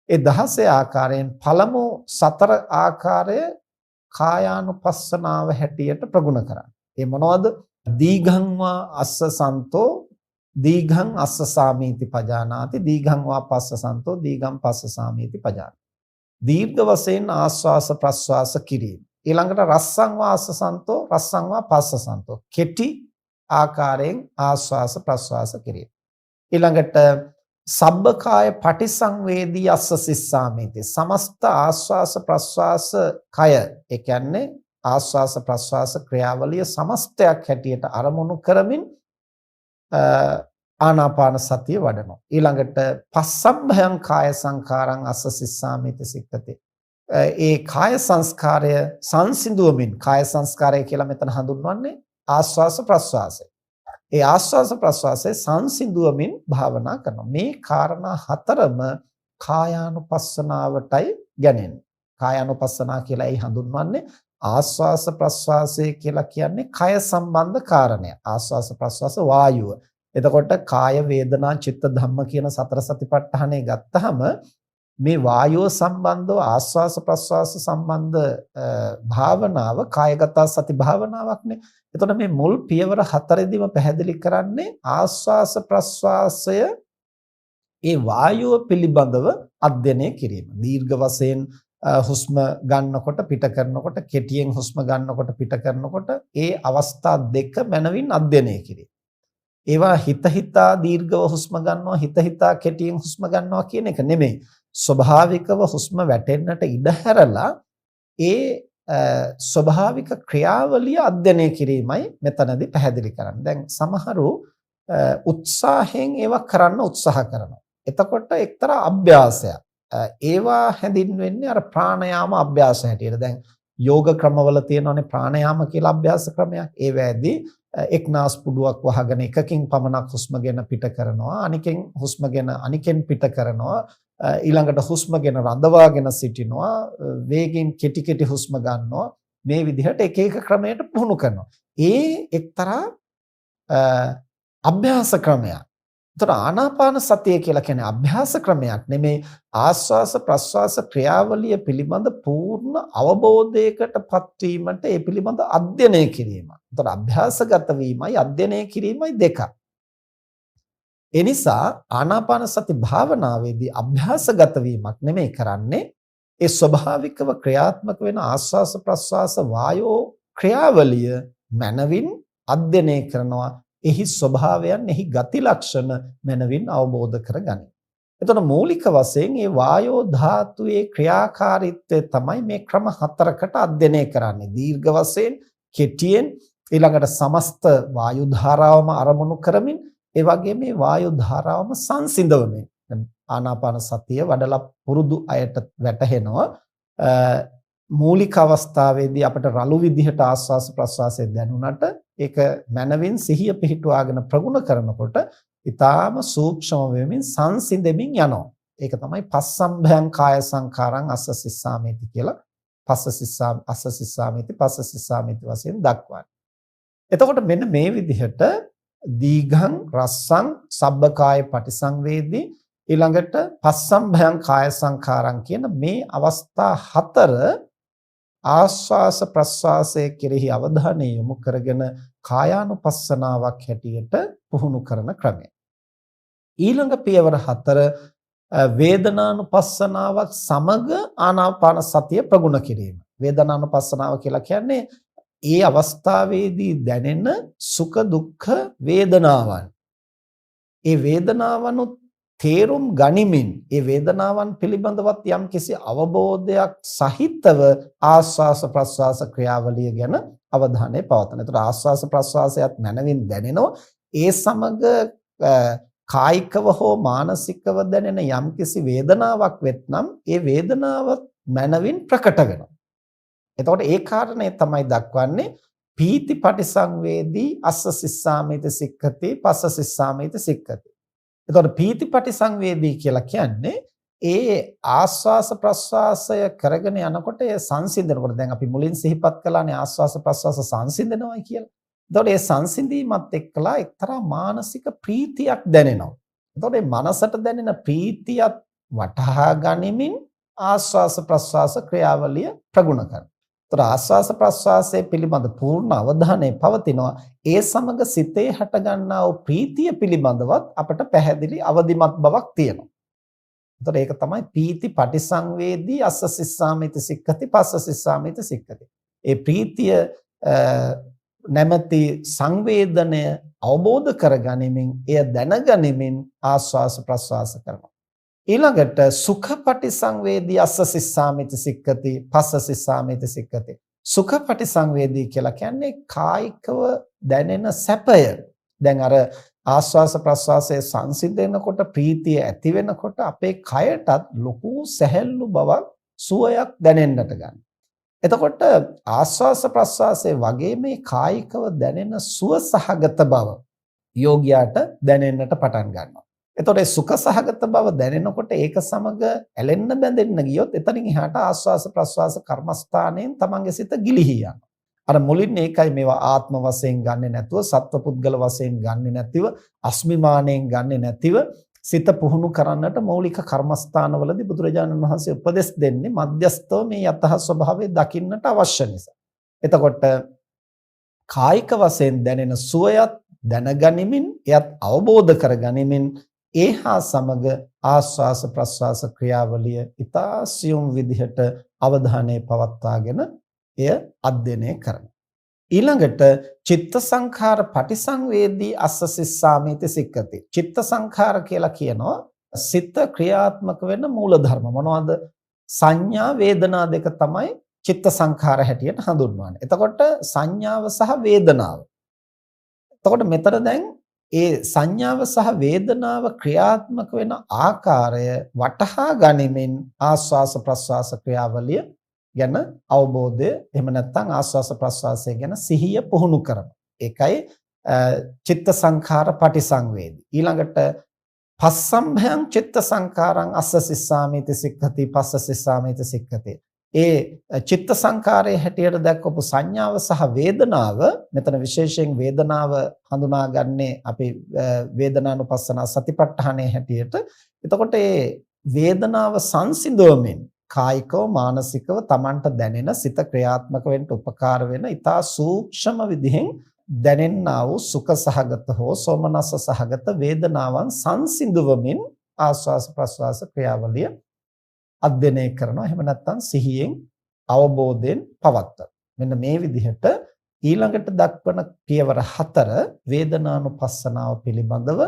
Speaker 1: ඒ 16 ආකාරයෙන් පළමු 4 ආකාරය කායානුපස්සනාව හැටියට ප්‍රගුණ කරන්නේ. ඒ මොනවද? දීඝං වා අස්ස සන්තෝ දීඝං අස්ස සාමීති පජානාති දීඝං වා පස්ස සන්තෝ දීඝං පස්ස සාමීති පජානාති. දීර්ඝ වශයෙන් ආස්වාස ප්‍රස්වාස කිරීම. ඊළඟට රස්සං වා අස්ස සන්තෝ රස්සං වා පස්ස සන්තෝ කෙටි ආකාරයෙන් ආස්වාස ප්‍රස්වාස කිරීම. ඊළඟට සබ්බකාය පටිසංවේදී අස්ස සිස්සාමීති සමස්ත ආස්වාස ප්‍රස්වාස කය, ඒ කියන්නේ ආස්වාස ප්‍රස්වාස ක්‍රියාවලිය සමස්තයක් හැටියට අරමුණු කරමින් ආනාපාන සතිය වඩනවා. ඊළඟට පස්සම්භයං කාය සංකාරං අස්ස සිස්සාමීති සික්ඛති. ඒ කාය සංස්කාරය සංසිඳුවමින්, කාය සංස්කාරය කියලා මෙතන හඳුන්වන්නේ ආස්වාස ප්‍රස්වාසය. ඒ ආස්වාස ප්‍රස්වාසයේ සංසිඳුවමින් භාවනා කරනවා. මේ කාරණා හතරම කායානුපස්සනාවටයි ගැනෙන්නේ. කායානුපස්සනා කියලා එයි හඳුන්වන්නේ ආස්වාස ප්‍රස්වාසය කියලා කියන්නේ කය සම්බන්ධ කාරණයක්. ආස්වාස ප්‍රස්වාස වායුව. එතකොට කාය වේදනා චිත්ත ධම්ම කියන සතර සතිපට්ඨානය ගත්තාම මේ වායුව සම්බන්ධව ආස්වාස ප්‍රස්වාස සම්බන්ධ භාවනාව කායගත සති භාවනාවක්නේ. එතකොට මේ මුල් පියවර හතරෙදිම පැහැදිලි කරන්නේ ආස්වාස ප්‍රස්වාසය ඒ වායුව පිළිබඳව අධ්‍යයනය කිරීම. දීර්ඝ වශයෙන් හුස්ම ගන්නකොට පිට කරනකොට කෙටියෙන් හුස්ම ගන්නකොට පිට කරනකොට ඒ අවස්ථා දෙක මනවින් අධ්‍යයනය කිරීම. ඒවා හිත හිතා දීර්ඝව හුස්ම ගන්නවා හිත හිතා කෙටියෙන් හුස්ම ගන්නවා කියන එක නෙමෙයි. ස්වභාවිකව හුස්ම වැටෙන්නට ඉඩ හැරලා ඒ ස්වභාවික ක්‍රියාවලිය අධ්‍යයනය කිරීමයි මෙතනදී පැහැදිලි කරන්නේ. දැන් සමහරු උත්සාහයෙන් ඒවා කරන්න උත්සාහ කරනවා. එතකොට එක්තරා අභ්‍යාසයක්. ඒවා හැඳින්වෙන්නේ අර ප්‍රාණයාම අභ්‍යාස හැටියට. දැන් යෝග ක්‍රමවල තියෙනවානේ ප්‍රාණයාම කියලා අභ්‍යාස ක්‍රමයක්. ඒ වෙද්දී එක් නාස්පුඩුවක් වහගෙන එකකින් පමණක් හුස්මගෙන පිට කරනවා. අනිකෙන් හුස්මගෙන අනිකෙන් පිට කරනවා. ඊළඟට හුස්මගෙන රඳවාගෙන සිටිනවා. වේගෙන් කෙටි කෙටි හුස්ම ගන්නවා. මේ විදිහට එක එක ක්‍රමයකට පුහුණු කරනවා. ඒ එක්තරා අභ්‍යාස ක්‍රමයක්. ඒතර ආනාපාන සතිය කියලා කියන්නේ අභ්‍යාස ක්‍රමයක් නෙමේ. ආස්වාස ප්‍රස්වාස ක්‍රියාවලිය පිළිබඳ පූර්ණ අවබෝධයකටපත් වීමට ඒ පිළිබඳ අධ්‍යයනය කිරීම. ඒතර අභ්‍යාසගත වීමයි අධ්‍යයනය කිරීමයි දෙකක්. ඒ නිසා ආනාපාන සති භාවනාවේදී අභ්‍යාසගත වීමක් නෙමෙයි කරන්නේ. ඒ ස්වභාවිකව ක්‍රියාත්මක වෙන ආස්වාස ප්‍රස්වාස වායෝ ක්‍රියාවලිය මනවින් අධ්‍යයනය කරනවා. එහි ස්වභාවයන් එහි ගති ලක්ෂණ මනවින් අවබෝධ කරගනි. එතකොට මූලික වශයෙන් මේ වායෝ ධාතුවේ ක්‍රියාකාරීත්වය තමයි මේ ක්‍රම හතරකට අධ්‍යයනය කරන්නේ. දීර්ඝ වශයෙන්, කෙටියෙන්, ඊළඟට සමස්ත වායු ධාරාවම අරමුණු කරමින්, ඒ වගේම මේ වායු ධාරාවම සංසිඳවමින්. ආනාපාන සතිය වඩලා පුරුදු අයට වැටහෙනවා. මූලික අවස්ථාවේදී අපිට රළු විදිහට ආස්වාස ප්‍රස්වාසය දැනුණාට ඒක මනවින් සිහිය පිහිටුවාගෙන ප්‍රගුණ කරනකොට ඊටාම සූක්ෂම වෙමින් සංසිඳෙමින් යනවා. ඒක තමයි පස්සම්භයං කාය සංඛාරං අස්ස සිස්සාමේති කියලා අස්ස සිස්සාමේති පස්ස සිස්සාමේති වශයෙන් දක්වන්නේ. එතකොට මෙන්න මේ විදිහට දීඝං රස්සං සබ්බකාය පටිසංවේදී ඊළඟට පස්සම්භයං කාය සංඛාරං කියන මේ අවස්ථා හතර ආස්වාස ප්‍රස්වාසයේ කෙරෙහි අවධානය යොමු කරගෙන කායානුපස්සනාවක් හැටියට පුහුණු කරන ක්‍රමය. ඊළඟ පියවර 4 වේදනානුපස්සනාවත් සමග ආනාපාන සතිය ප්‍රගුණ කිරීම. වේදනානුපස්සනාව කියලා කියන්නේ ඒ අවස්ථාවේදී දැනෙන සුඛ දුක්ඛ වේදනාවන්. ඒ වේදනාවනුත් තේරුම් ගනිමින් ඒ වේදනාවන් පිළිබඳවත් යම්කිසි අවබෝධයක් සහිතව ආස්වාස ප්‍රස්වාස ක්‍රියාවලිය ගැන අවධානය පවත්වන. ඒතර ආස්වාස ප්‍රස්වාසයත් මනවින් දැනෙනවා. ඒ සමග කායිකව හෝ මානසිකව දැනෙන යම්කිසි වේදනාවක් වෙත්නම් ඒ වේදනාව මනවින් ප්‍රකට වෙනවා. එතකොට ඒ කාරණේ තමයි දක්වන්නේ පීති පටිසංවේදී අස්ස සිස්සාමිත සික්ඛති පස්ස සිස්සාමිත සික්ඛති. එතකොට පීතිපටි සංවේදී කියලා කියන්නේ ඒ ආස්වාස ප්‍රස්වාසය කරගෙන යනකොට ඒ සංසිඳනකොට දැන් අපි මුලින් සිහිපත් කළානේ ආස්වාස ප්‍රස්වාස සංසිඳනවායි කියලා. එතකොට ඒ සංසිඳීමත් එක්කලා එක්තරා මානසික ප්‍රීතියක් දැනෙනවා. එතකොට මේ මනසට දැනෙන ප්‍රීතියත් වටහා ගනිමින් ආස්වාස ප්‍රස්වාස ක්‍රියාවලිය ප්‍රගුණ කරනවා. එතකොට ආස්වාස ප්‍රස්වාසයේ පිළිබඳ පූර්ණ අවධානය පවතිනවා. ඒ සමග සිතේ හටගන්නා වූ ප්‍රීතිය පිළිබඳවත් අපට පැහැදිලි අවදිමත් බවක් තියෙනවා. එතකොට ඒක තමයි පීති පටිසංවේදී අස්ස සිස්සාමිත සික්ඛති පස්ස සිස්සාමිත සික්ඛති. ඒ ප්‍රීතිය නැමැති සංවේදනය අවබෝධ කරගනිමින් එය දැනගනිමින් ආස්වාස ප්‍රස්වාස කරනවා. ඊළඟට සුඛ පටිසංවේදී අස්ස සිස්සාමිත සික්ඛති පස්ස සිස්සාමිත සික්ඛති. සුඛ පටිසංවේදී කියලා කියන්නේ කායිකව දැනෙන සැපය. දැන් අර ආස්වාස ප්‍රස්වාසයේ සංසිඳෙනකොට ප්‍රීතිය ඇති වෙනකොට අපේ කයටත් ලොකු සැහැල්ලු බවක් සුවයක් දැනෙන්නට ගන්නවා. එතකොට ආස්වාස ප්‍රස්වාසයේ වගේ මේ කායිකව දැනෙන සුව සහගත බව යෝගියාට දැනෙන්නට පටන් ගන්නවා. එතකොට ඒ සුඛ සහගත බව දැනෙනකොට ඒක සමග ඇලෙන්න බැඳෙන්න ගියොත් එතනින් එහාට ආස්වාස ප්‍රස්වාස කර්මස්ථානයෙන් තමන්ගේ සිත ගිලිහී යනවා. අර මුලින් ඒකයි මේවා ආත්ම වශයෙන් ගන්නෙ නැතුව සත්වපුද්ගල වශයෙන් ගන්නෙ නැතිව අස්මිමාණයෙන් ගන්නෙ නැතිව සිත පුහුණු කරන්නට මৌলিক කර්මස්ථානවලදී බුදුරජාණන් වහන්සේ උපදෙස් දෙන්නේ මධ්‍යස්තව මේ යතහ ස්වභාවය දකින්නට අවශ්‍ය නිසා. එතකොට කායික වශයෙන් දැනෙන සුවයත් දැනගනිමින් එයත් අවබෝධ කරගනිමින් ඒහා සමග ආස්වාස ප්‍රස්වාස ක්‍රියාවලිය ඊතා සියුම් විදිහට අවධානය පවත්වාගෙන එය අධ්‍යයනය කරනවා. ඊළඟට චිත්ත සංඛාර පටිසංවේදී අස්ස සිස්සාමිති සික්කති. චිත්ත සංඛාර කියලා කියනවා සිත ක්‍රියාත්මක වෙන මූල ධර්ම. මොනවද? සංඥා වේදනා දෙක තමයි චිත්ත සංඛාර හැටියට හඳුන්වන්නේ. එතකොට සංඥාව සහ වේදනාව. එතකොට මෙතන දැන් ඒ සංඥාව සහ වේදනාව ක්‍රියාත්මක වෙන ආකාරය වටහා ගනිමින් ආස්වාස ප්‍රස්වාස ක්‍රියාවලිය ගැන අවබෝධය එහෙම නැත්නම් ආස්වාස ප්‍රස්වාසය ගැන සිහිය පුහුණු කරනවා. ඒකයි චිත්ත සංඛාර පටිසංවේදී. ඊළඟට පස්සම්භයං චිත්ත සංඛාරං අස්ස සිස්සාමිති සික්ඛති පස්ස සිස්සාමිති සික්ඛති. ඒ චිත්ත සංඛාරයේ හැටියට දක්වපු සංඥාව සහ වේදනාව මෙතන විශේෂයෙන් වේදනාව හඳුනාගන්නේ අපි වේදනානුපස්සනා සතිපට්ඨානයේ හැටියට. එතකොට මේ වේදනාව සංසිඳවමින් කායිකව මානසිකව Tamanට දැනෙන සිත ක්‍රියාත්මක වෙන්න උපකාර වෙන ඊතා සූක්ෂම විදිහෙන් දැනෙන්නා වූ සුඛ සහගත හෝ සෝමනස්ස සහගත වේදනාවන් සංසිඳවමින් ආස්වාස ප්‍රස්වාස ක්‍රියාවලිය අධ්‍යයනය කරනවා. එහෙම නැත්නම් සිහියෙන් අවබෝධයෙන් පවත්වනවා. මෙන්න මේ විදිහට ඊළඟට දක්වන පියවර 4 වේදනානුපස්සනාව පිළිබඳව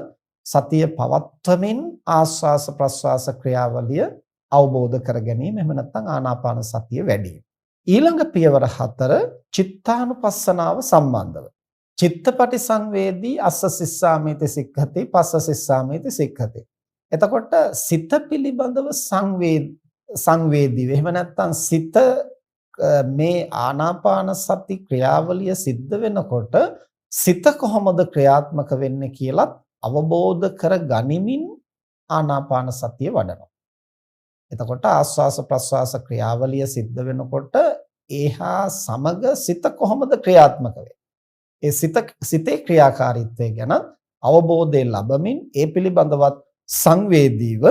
Speaker 1: සතිය පවත්වමින් ආස්වාස ප්‍රස්වාස ක්‍රියාවලිය අවබෝධ කර ගැනීම. එහෙම නැත්නම් ආනාපාන සතිය වැඩි වීම. ඊළඟ පියවර 4 චිත්තානුපස්සනාව සම්බන්ධව. චිත්තපටි සංවේදී අස්ස සිස්සාමිති සික්ඛති පස්ස සිස්සාමිති සික්ඛති. එතකොට සිත පිළිබඳව සංවේදීව එහෙම නැත්නම් සිත මේ ආනාපාන සති ක්‍රියාවලිය සිද්ධ වෙනකොට සිත කොහොමද ක්‍රියාත්මක වෙන්නේ කියලා අවබෝධ කර ගනිමින් ආනාපාන සතිය වඩනවා. එතකොට ආස්වාස ප්‍රස්වාස ක්‍රියාවලිය සිද්ධ වෙනකොට ඒහා සමග සිත කොහොමද ක්‍රියාත්මක වෙන්නේ? ඒ සිතේ ක්‍රියාකාරීත්වය ගැන අවබෝධය ලැබමින් ඒ පිළිබඳවත් සංවේදීව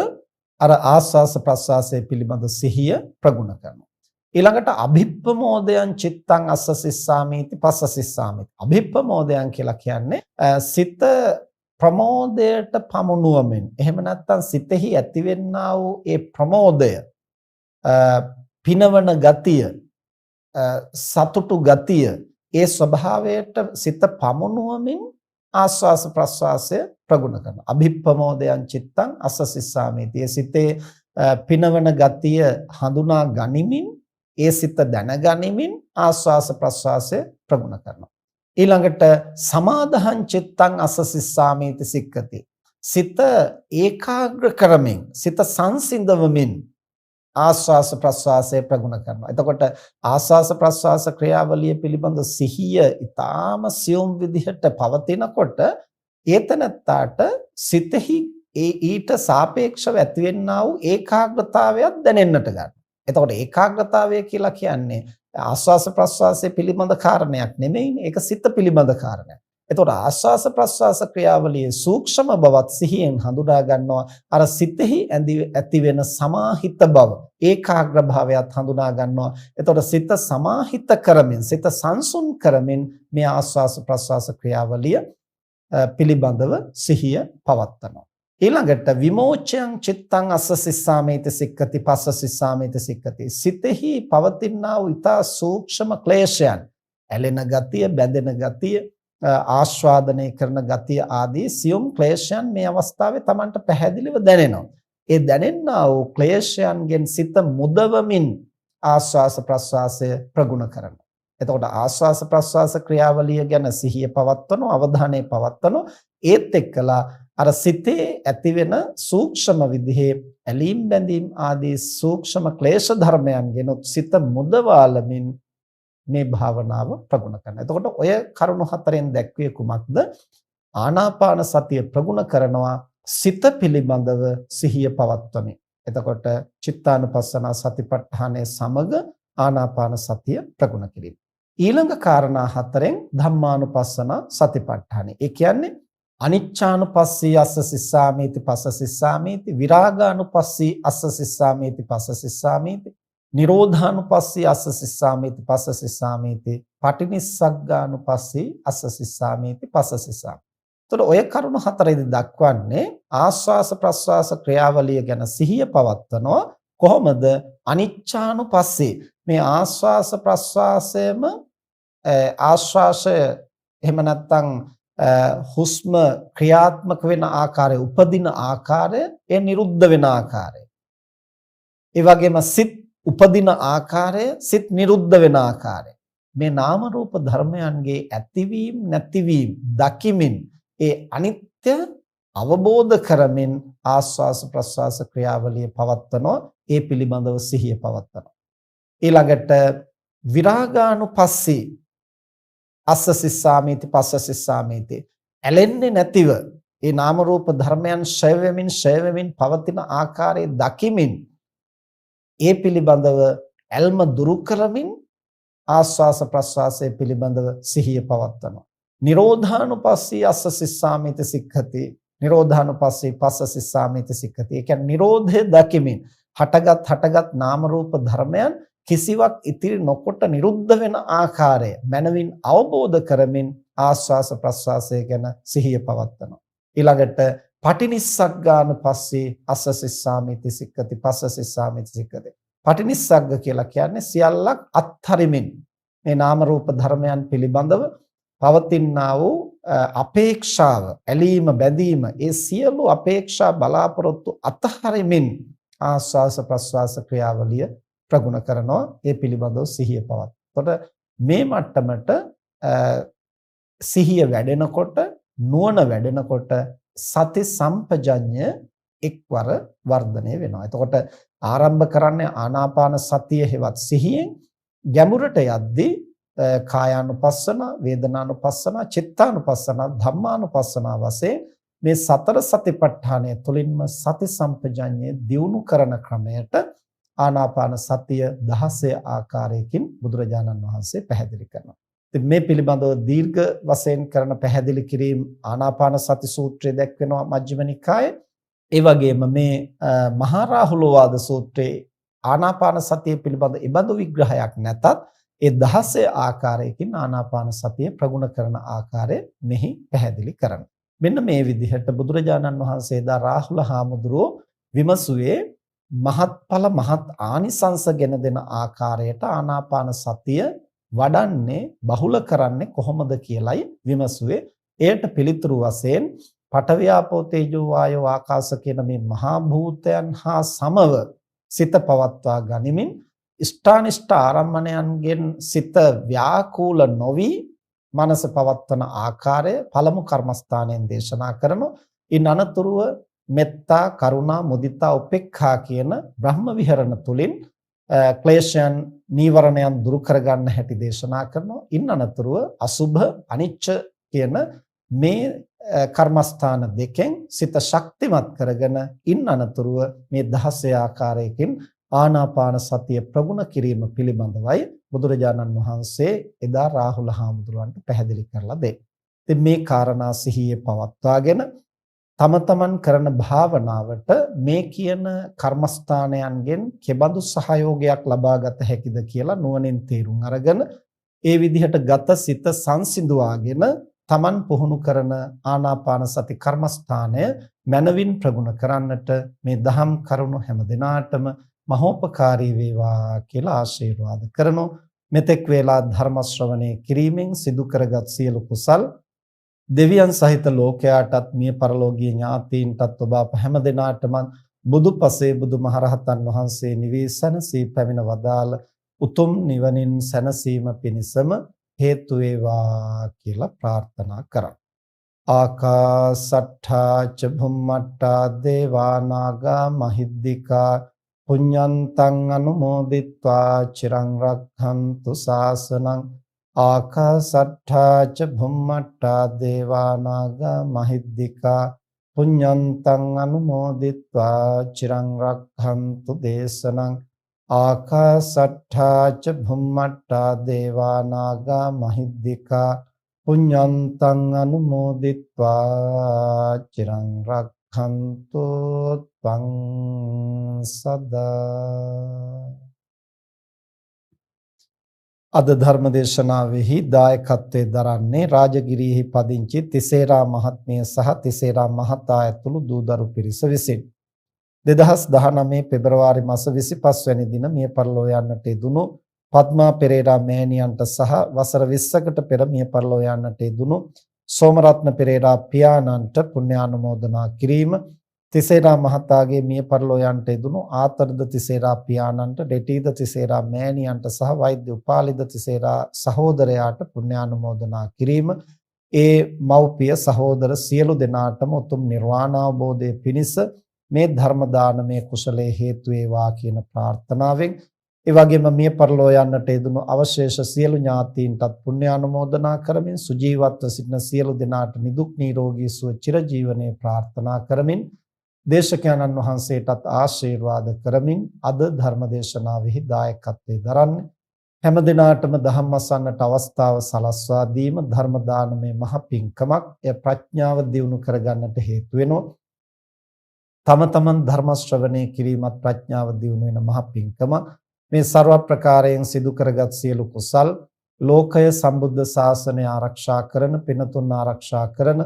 Speaker 1: අර ආස්වාස ප්‍රස්වාසයේ පිළිබඳ සිහිය ප්‍රගුණ කරනවා. ඊළඟට අභිප්පමෝදයන් චිත්තං අස්ස සිස්සාමිති පස්ස සිස්සාමිති. අභිප්පමෝදයන් කියලා කියන්නේ සිත ප්‍රමෝදයට පමුණුවමින් එහෙම නැත්නම් සිතෙහි ඇතිවෙනා වූ ඒ ප්‍රමෝදය පිනවන ගතිය සතුටු ගතිය ඒ ස්වභාවයට සිත පමුණුවමින් ආස්වාස ප්‍රස්වාසය ප්‍රගුණ කරනවා. අභිප්පමෝදයන් චිත්තං අස්ස සිස්සාමිති. සිතේ පිනවන ගතිය හඳුනා ගනිමින් ඒ සිත දැන ගනිමින් ආස්වාස ප්‍රස්වාසය ප්‍රගුණ කරනවා. ඊළඟට සමාදහං චිත්තං අස්ස සිස්සාමිති සික්ඛති. සිත ඒකාග්‍ර කරමින් සිත සංසිඳවමින් ආස්වාස ප්‍රස්වාසය ප්‍රගුණ කරනවා. එතකොට ආස්වාස ප්‍රස්වාස ක්‍රියාවලිය පිළිබඳ සිහිය ඊටාම සියුම් විදිහට පවතිනකොට ඒතනත්තාට සිතෙහි ඊට සාපේක්ෂව ඇතිවෙනා වූ ඒකාග්‍රතාවයක් දැනෙන්නට ගන්නවා. එතකොට ඒකාග්‍රතාවය කියලා කියන්නේ ආස්වාස ප්‍රස්වාසයේ පිළිබඳ කාරණයක් නෙමෙයිනේ. ඒක සිත පිළිබඳ කාරණයක්. එතකොට ආස්වාස ප්‍රස්වාස ක්‍රියාවලියේ සූක්ෂම බවත් සිහියෙන් හඳුනා ගන්නවා. අර සිතෙහි ඇති වෙන සමාහිත බව, ඒකාග්‍ර භාවයත් හඳුනා ගන්නවා. එතකොට සිත සමාහිත කරමින්, සිත සංසුන් කරමින් මේ ආස්වාස ප්‍රස්වාස ක්‍රියාවලිය පිළිබඳව සිහිය පවත්නවා. ඊළඟට විමෝචයන් චිත්තං අස්ස සිස්සාමිති සික්ඛති පස්ස සිස්සාමිති සික්ඛති. සිතෙහි පවතිනා වූ ඊතා සූක්ෂම ක්ලේශයන්, ඇලෙන ගතිය, බැඳෙන ගතිය, ආස්වාදනය කරන ගතිය ආදී සියුම් ක්ලේශයන් මේ අවස්ථාවේ Tamanට පැහැදිලිව දැනෙනවා. ඒ දැනෙනා වූ ක්ලේශයන්ගෙන් සිත මුදවමින් ආස්වාස ප්‍රස්වාසය ප්‍රගුණ කරනවා. එතකොට ආස්වාස ප්‍රස්වාස ක්‍රියාවලිය ගැන සිහිය පවත්වන, අවධානය පවත්වන, ඒත් එක්කලා අර සිතේ ඇතිවෙන සූක්ෂම විදිහේ ඇලීම් බැඳීම් ආදී සූක්ෂම ක්ලේශ ධර්මයන්ගෙන් සිත මුදවාලමින් මේ භාවනාව ප්‍රගුණ කරනවා. එතකොට ඔය කරුණු හතරෙන් දැක්විය කුමක්ද? ආනාපාන සතිය ප්‍රගුණ කරනවා සිත පිළිබඳව සිහිය පවත්වමින්. එතකොට චිත්තානුපස්සන සතිපට්ඨානයේ සමග ආනාපාන සතිය ප්‍රගුණ කිරීම. ඊළඟ කාරණා හතරෙන් ධම්මානුපස්සන සතිපට්ඨානයි. ඒ කියන්නේ අනිච්චානුපස්සී අස්ස සිස්සාමීති පස්ස සිස්සාමීති, විරාගානුපස්සී අස්ස සිස්සාමීති පස්ස සිස්සාමීති, නිරෝධානුපස්සී අස්ස සිස්සාමීති පස්ස සිස්සාමීති, පටිනිස්සග්ගානුපස්සී අස්ස සිස්සාමීති පස්ස සිස්සාමීති. එතකොට ඔය කරුණු හතරෙදි දක්වන්නේ ආස්වාස ප්‍රස්වාස ක්‍රියාවලිය ගැන සිහිය පවත්වනවා කොහොමද? අනිච්චානුපස්සී. මේ ආස්වාස ප්‍රස්වාසයේම ආශ්වාසය එහෙම නැත්නම් හුස්ම ක්‍රියාත්මක වෙන ආකාරය, උපදින ආකාරය, ඒ නිරුද්ධ වෙන ආකාරය. ඒ වගේම සිත් උපදින ආකාරය, සිත් නිරුද්ධ වෙන ආකාරය. මේ නාම රූප ධර්මයන්ගේ ඇතිවීම නැතිවීම දකිමින් ඒ අනිත්‍ය අවබෝධ කරමින් ආස්වාස ප්‍රස්වාස ක්‍රියාවලිය පවත්වනවා. ඒ පිළිබඳව සිහිය පවත්වනවා. ඊළඟට විරාගානුපස්සී අස්ස සිස්සාමීති පස්ස සිස්සාමීති. ඇලෙන්නේ නැතිව ඒ නාම රූප ධර්මයන් ඡය වෙමින් පවතින ආකාරය දකිමින් ඒ පිළිබඳව ඇල්ම දුරු කරමින් ආස්වාස ප්‍රස්වාසයේ පිළිබඳව සිහිය පවත්වනවා. නිරෝධානුපස්සී අස්ස සිස්සාමීති සික්ඛති, නිරෝධානුපස්සී පස්ස සිස්සාමීති සික්ඛති. ඒ කියන්නේ නිරෝධය දකිමින් හටගත් නාම රූප ධර්මයන් කිසිවක් ඉතිරි නොකොට නිරුද්ධ වෙන ආකාරය මනවින් අවබෝධ කරමින් ආස්වාස ප්‍රස්වාසය ගැන සිහිය පවත්වනවා. ඊළඟට පටිනිස්සග්ගානුපස්සී අස්ස සිස්සාමීති සික්ඛති පස්ස සිස්සාමීති සික්ඛති. පටිනිස්සග්ග කියලා කියන්නේ සියල්ලක් අත්හරිමින් මේ නාම රූප ධර්මයන් පිළිබඳව පවතිනා වූ අපේක්ෂාව, ඇලීම බැඳීම, ඒ සියලු අපේක්ෂා බලාපොරොත්තු අත්හරිමින් ආස්වාස ප්‍රස්වාස ක්‍රියාවලිය ප්‍රගුණ කරනවා. ඒ පිළිබඳව සිහිය පවත්. එතකොට මේ මට්ටමට සිහිය වැඩෙනකොට, නුවණ වැඩෙනකොට සති සම්පජඤ්ඤය එක්වර වර්ධනය වෙනවා. එතකොට ආරම්භ කරන්නේ ආනාපාන සතිය හෙවත් සිහියෙන්. ගැඹුරට යද්දී කායානුපස්සන, වේදනානුපස්සන, චිත්තානුපස්සන, ධම්මානුපස්සන වශයෙන් මේ සතර සතිපට්ඨානය තුළින්ම සති සම්පජඤ්ඤය දියුණු කරන ක්‍රමයට ආනාපාන සතිය 16 ආකාරයකින් බුදුරජාණන් වහන්සේ පැහැදිලි කරනවා. ඉතින් මේ පිළිබඳව දීර්ඝ වශයෙන් කරන පැහැදිලි කිරීම ආනාපාන සති සූත්‍රයේ දැක්වෙනවා මජ්ක්‍ධිම නිකායේ. ඒ වගේම මේ මහා රාහුලවාද සූත්‍රයේ ආනාපාන සතිය පිළිබඳ ඉබඳු විග්‍රහයක් නැතත් ඒ 16 ආකාරයකින් ආනාපාන සතිය ප්‍රගුණ කරන ආකාරය මෙහි පැහැදිලි කරනවා. මෙන්න මේ විදිහට බුදුරජාණන් වහන්සේ දා රාහුල හාමුදුරුවෝ විමසුවේ මහත්ඵල මහත් ආනිසංස ගෙන දෙන ආකාරයට ආනාපාන සතිය වඩන්නේ, බහුල කරන්නේ කොහොමද කියලයි විමසුවේ. එයට පිළිතුරු වශයෙන් පඨවි ආපෝ තේජෝ වායෝ ආකාශ කියන මේ මහා භූතයන් හා සමව සිත පවත්වා ගනිමින් ඉෂ්ඨානිෂ්ඨ ආරම්මණයන්ගෙන් සිත ව්‍යාකූල නොවි මනස පවත්වන ආකාරය පළමු කර්මස්ථානයෙන් දේශනා කරනවා. ඉන් අනතුරුව මෙත්තා, කරුණා, මුදිතා, උපේක්ඛා කියන බ්‍රහ්ම විහරණ තුලින් ක්ලේශයන්, නීවරණයන් දුරු කරගන්න හැටි දේශනා කරනවා. ඉන් අනතුරුව අසුභ, අනිච්ච කියන මේ කර්මස්ථාන දෙකෙන් සිත ශක්තිමත් කරගෙන ඉන් අනතුරුව මේ 16 ආකාරයකින් ආනාපාන සතිය ප්‍රගුණ කිරීම පිළිබඳවයි බුදුරජාණන් වහන්සේ එදා රාහුල හාමුදුරුවන්ට පැහැදිලි කරලා දෙන්නේ. ඉතින් මේ කාරණා සිහියේ පවත්වාගෙන තම තමන් කරන භාවනාවට මේ කියන කර්මස්ථානයන්ගෙන් කෙබඳු සහයෝගයක් ලබාගත හැකිද කියලා නුවණින් තේරුම් අරගෙන ඒ විදිහට ගත සිත සංසිඳුවාගෙන තමන් පුහුණු කරන ආනාපාන සති කර්මස්ථානය මනවින් ප්‍රගුණ කරන්නට මේ දහම් කරුණු හැම දිනාටම මහෝපකාරී වේවා කියලා ආශිර්වාද කරනු. මෙතෙක් වේලා ධර්ම ශ්‍රවණය කිරීමෙන් සිදු කරගත් සියලු කුසල් දෙවියන් සහිත ලෝකයාටත් මිය පරලෝකීය ඥාතීන්ටත් ඔබ අප හැම දිනාටම බුදුපසේ බුදුමහරහතන් වහන්සේ නිවේසනසී පැමිණ වදාළ උතුම් නිවනින් සැනසීම පිණිසම හේතු වේවා කියලා ප්‍රාර්ථනා කරා. ආකාසට්ඨා ච භුම්මට්ඨා දේවා නාග මහිද්దికා පුඤ්ඤන්තං අනුමෝදිත්වා චිරං රක්ඛන්තු ශාසනං ආකාසට්ඨා ච භුම්මට්ඨා දේවා නාග මහිද්దికා පුඤ්ඤන්තං අනුමෝදිත්වා චිරං රක්ඛන්තු දේශනං ආකාසට්ඨා ච භුම්මට්ඨා දේවා නාග මහිද්దికා පුඤ්ඤන්තං අනුමෝදිත්වා චිරං රක්ඛන්තු ත්වං සදා. අද ධර්ම දේශනාවෙහි දායකත්වයේ දරන්නේ රාජගිරියෙහි පදිංචි තිසේරා මහත්මිය සහ තිසේරා මහතා ඇතුළු දූදරු පිරිස විසින් 2019 පෙබරවාරි මාස 25 වැනි දින මිය පරලෝ යන්නට යෙදුණු පද්මා පෙරේරා මෑණියන්ට සහ වසර 20කට පෙර මිය පරලෝ යන්නට යෙදුණු සෝමරත්න පෙරේරා පියාණන්ට පුණ්‍යානුමෝදනා කිරීම, තිසේරා මහතාගේ මිය පරලෝ යන්නට යෙදුණු ආතරද තිසේරා පියාණන්ට, ඩෙටීද තිසේරා මෑණියන්ට සහ වෛද්‍ය උපාලිද තිසේරා සහෝදරයාට පුණ්‍යානුමෝදනා කිරීම, ඒ මව්පිය සහෝදර සියලු දෙනාටම උතුම් නිර්වාණ අවබෝධයේ පිණිස මේ ධර්ම දානමය කුසලයේ හේතු වේවා කියන ප්‍රාර්ථනාවෙන්, ඒ වගේම මිය පරලෝ යන්නට යෙදුණු අවශේෂ සියලු ඥාතීන්ටත් පුණ්‍යානුමෝදනා කරමින්, සුජීවත්ව සිටින සියලු දෙනාට නිදුක් නිරෝගී සුව චිරජීවනයේ ප්‍රාර්ථනා කරමින්, දේශකයන්න් වහන්සේටත් ආශිර්වාද කරමින් අද ධර්ම දේශනාවෙහි දායකත්වයේ දරන්නේ හැම දිනාටම ධම්ම අසන්නට අවස්ථාව සලස්වා දීම ධර්ම දානමය මහ පිංකමක්. එය ප්‍රඥාව දියුණු කරගන්නට හේතු වෙනවා. තම තමන් ධර්ම ශ්‍රවණය කිරීමත් ප්‍රඥාව දියුණු වෙන මහ පිංකමක්. මේ ਸਰව ප්‍රකාරයෙන් සිදු කරගත් සියලු කුසල් ලෝකය සම්බුද්ධ ශාසනය ආරක්ෂා කරන, පිනතුන් ආරක්ෂා කරන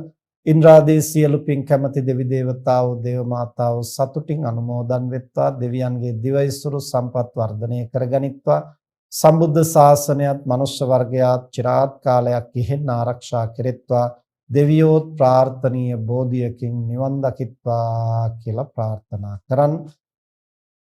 Speaker 1: ඉන්ද්‍රාදී සියලු පින් කැමැති දෙවි දේවතාවෝ, දේව මාතාවෝ සතුටින් අනුමෝදන් වෙත්වා. දෙවියන්ගේ දිවයිසුරු සම්පත් වර්ධනය කරගනිත්වා. සම්බුද්ධ ශාසනයත් මනුෂ්‍ය වර්ගයාත් চিරාත් කාලයක් ඉහෙන් ආරක්ෂා කෙරෙත්වා. දෙවියෝත් ප්‍රාර්ථනීය බෝධියකින් නිවන් දකිත්වා කියලා ප්‍රාර්ථනා කරන්.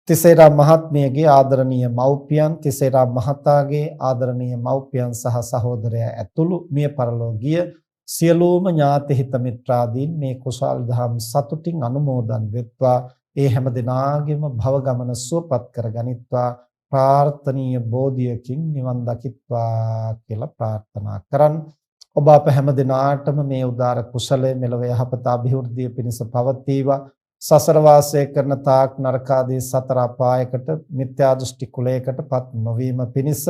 Speaker 1: තිසේරා මහත්මියගේ ආදරණීය මව්පියන්, තිසේරා මහතාගේ ආදරණීය මව්පියන් සහ සහෝදරයා ඇතුළු මිය පරලෝ ගිය සියලුම ඥාති හිත මිත්‍රාදීන් මේ කුසල් දහම් සතුටින් අනුමෝදන් වෙත්වා. ඒ හැම දිනාගෙම භව ගමන සුවපත් කරගනිත්වා. ප්‍රාර්ථනීය බෝධියකින් නිවන් දකිත්වා කියලා ප්‍රාර්ථනා කරන්. ඔබ අප හැම දිනාටම මේ උදාර කුසලයේ මෙලොව යහපත අභිවෘද්ධිය පිණිස පවතිවා. සසර වාසය කරන තාක් නරකාදී සතර අපායකට, මිත්‍යා දෘෂ්ටි කුලයකටපත් නොවීම පිණිස,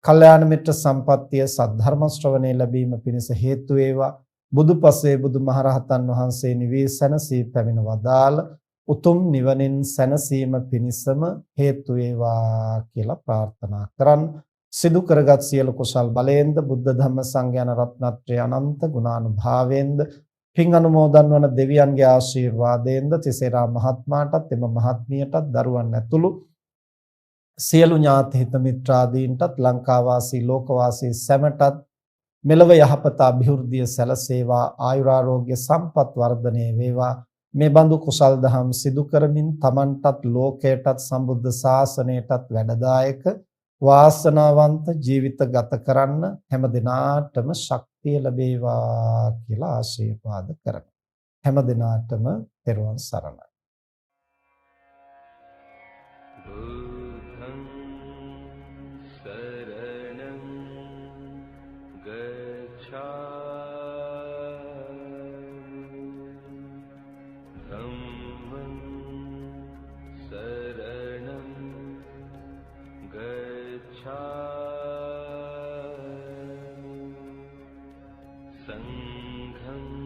Speaker 1: කල්යාණ මිත්‍ර සම්පත්තිය සද්ධර්ම ශ්‍රවණේ ලැබීම පිණිස හේතු වේවා. බුදුපසේ බුදුමහරහතන් වහන්සේ නිවී සැනසී පැමිණ වදාළ උතුම් නිවනින් සැනසීම පිණිසම හේතු වේවා කියලා ප්‍රාර්ථනා කරන්. සිදු කරගත් සියලු කුසල් බලයෙන්ද, බුද්ධ ධම්ම සංඝයාන රත්නත්‍රයේ අනන්ත ගුණානුභාවයෙන්ද, පින් අනුමෝදන් වන දෙවියන්ගේ ආශිර්වාදයෙන්ද තිසේරා මහත්මයාටත් එම මහත්මියටත් දරුවන් ඇතුළු සියලු ඥාති හිත මිත්‍රාදීන්ටත් ලංකාවාසී ලෝකවාසී සැමටත් මෙලව යහපත අභිවෘද්ධිය සැලසේවා. ආයුරාෝග්‍ය සම්පත් වර්ධනය වේවා. මේ බඳු කුසල් දහම් සිදු කරමින් තමන්ටත් ලෝකයටත් සම්බුද්ධ ශාසනයටත් වැඩදායක වාසනාවන්ත ජීවිත ගත කරන්න හැම දිනාටම ශක්තිය ලැබේවා කියලා ආශිර්වාද කරමි. හැම දිනාටම තෙරුවන් සරණයි.
Speaker 2: බුද්ධං සරණං ගච්ඡාමි ධම්මං සරණං ගච්ඡාමි සංඝං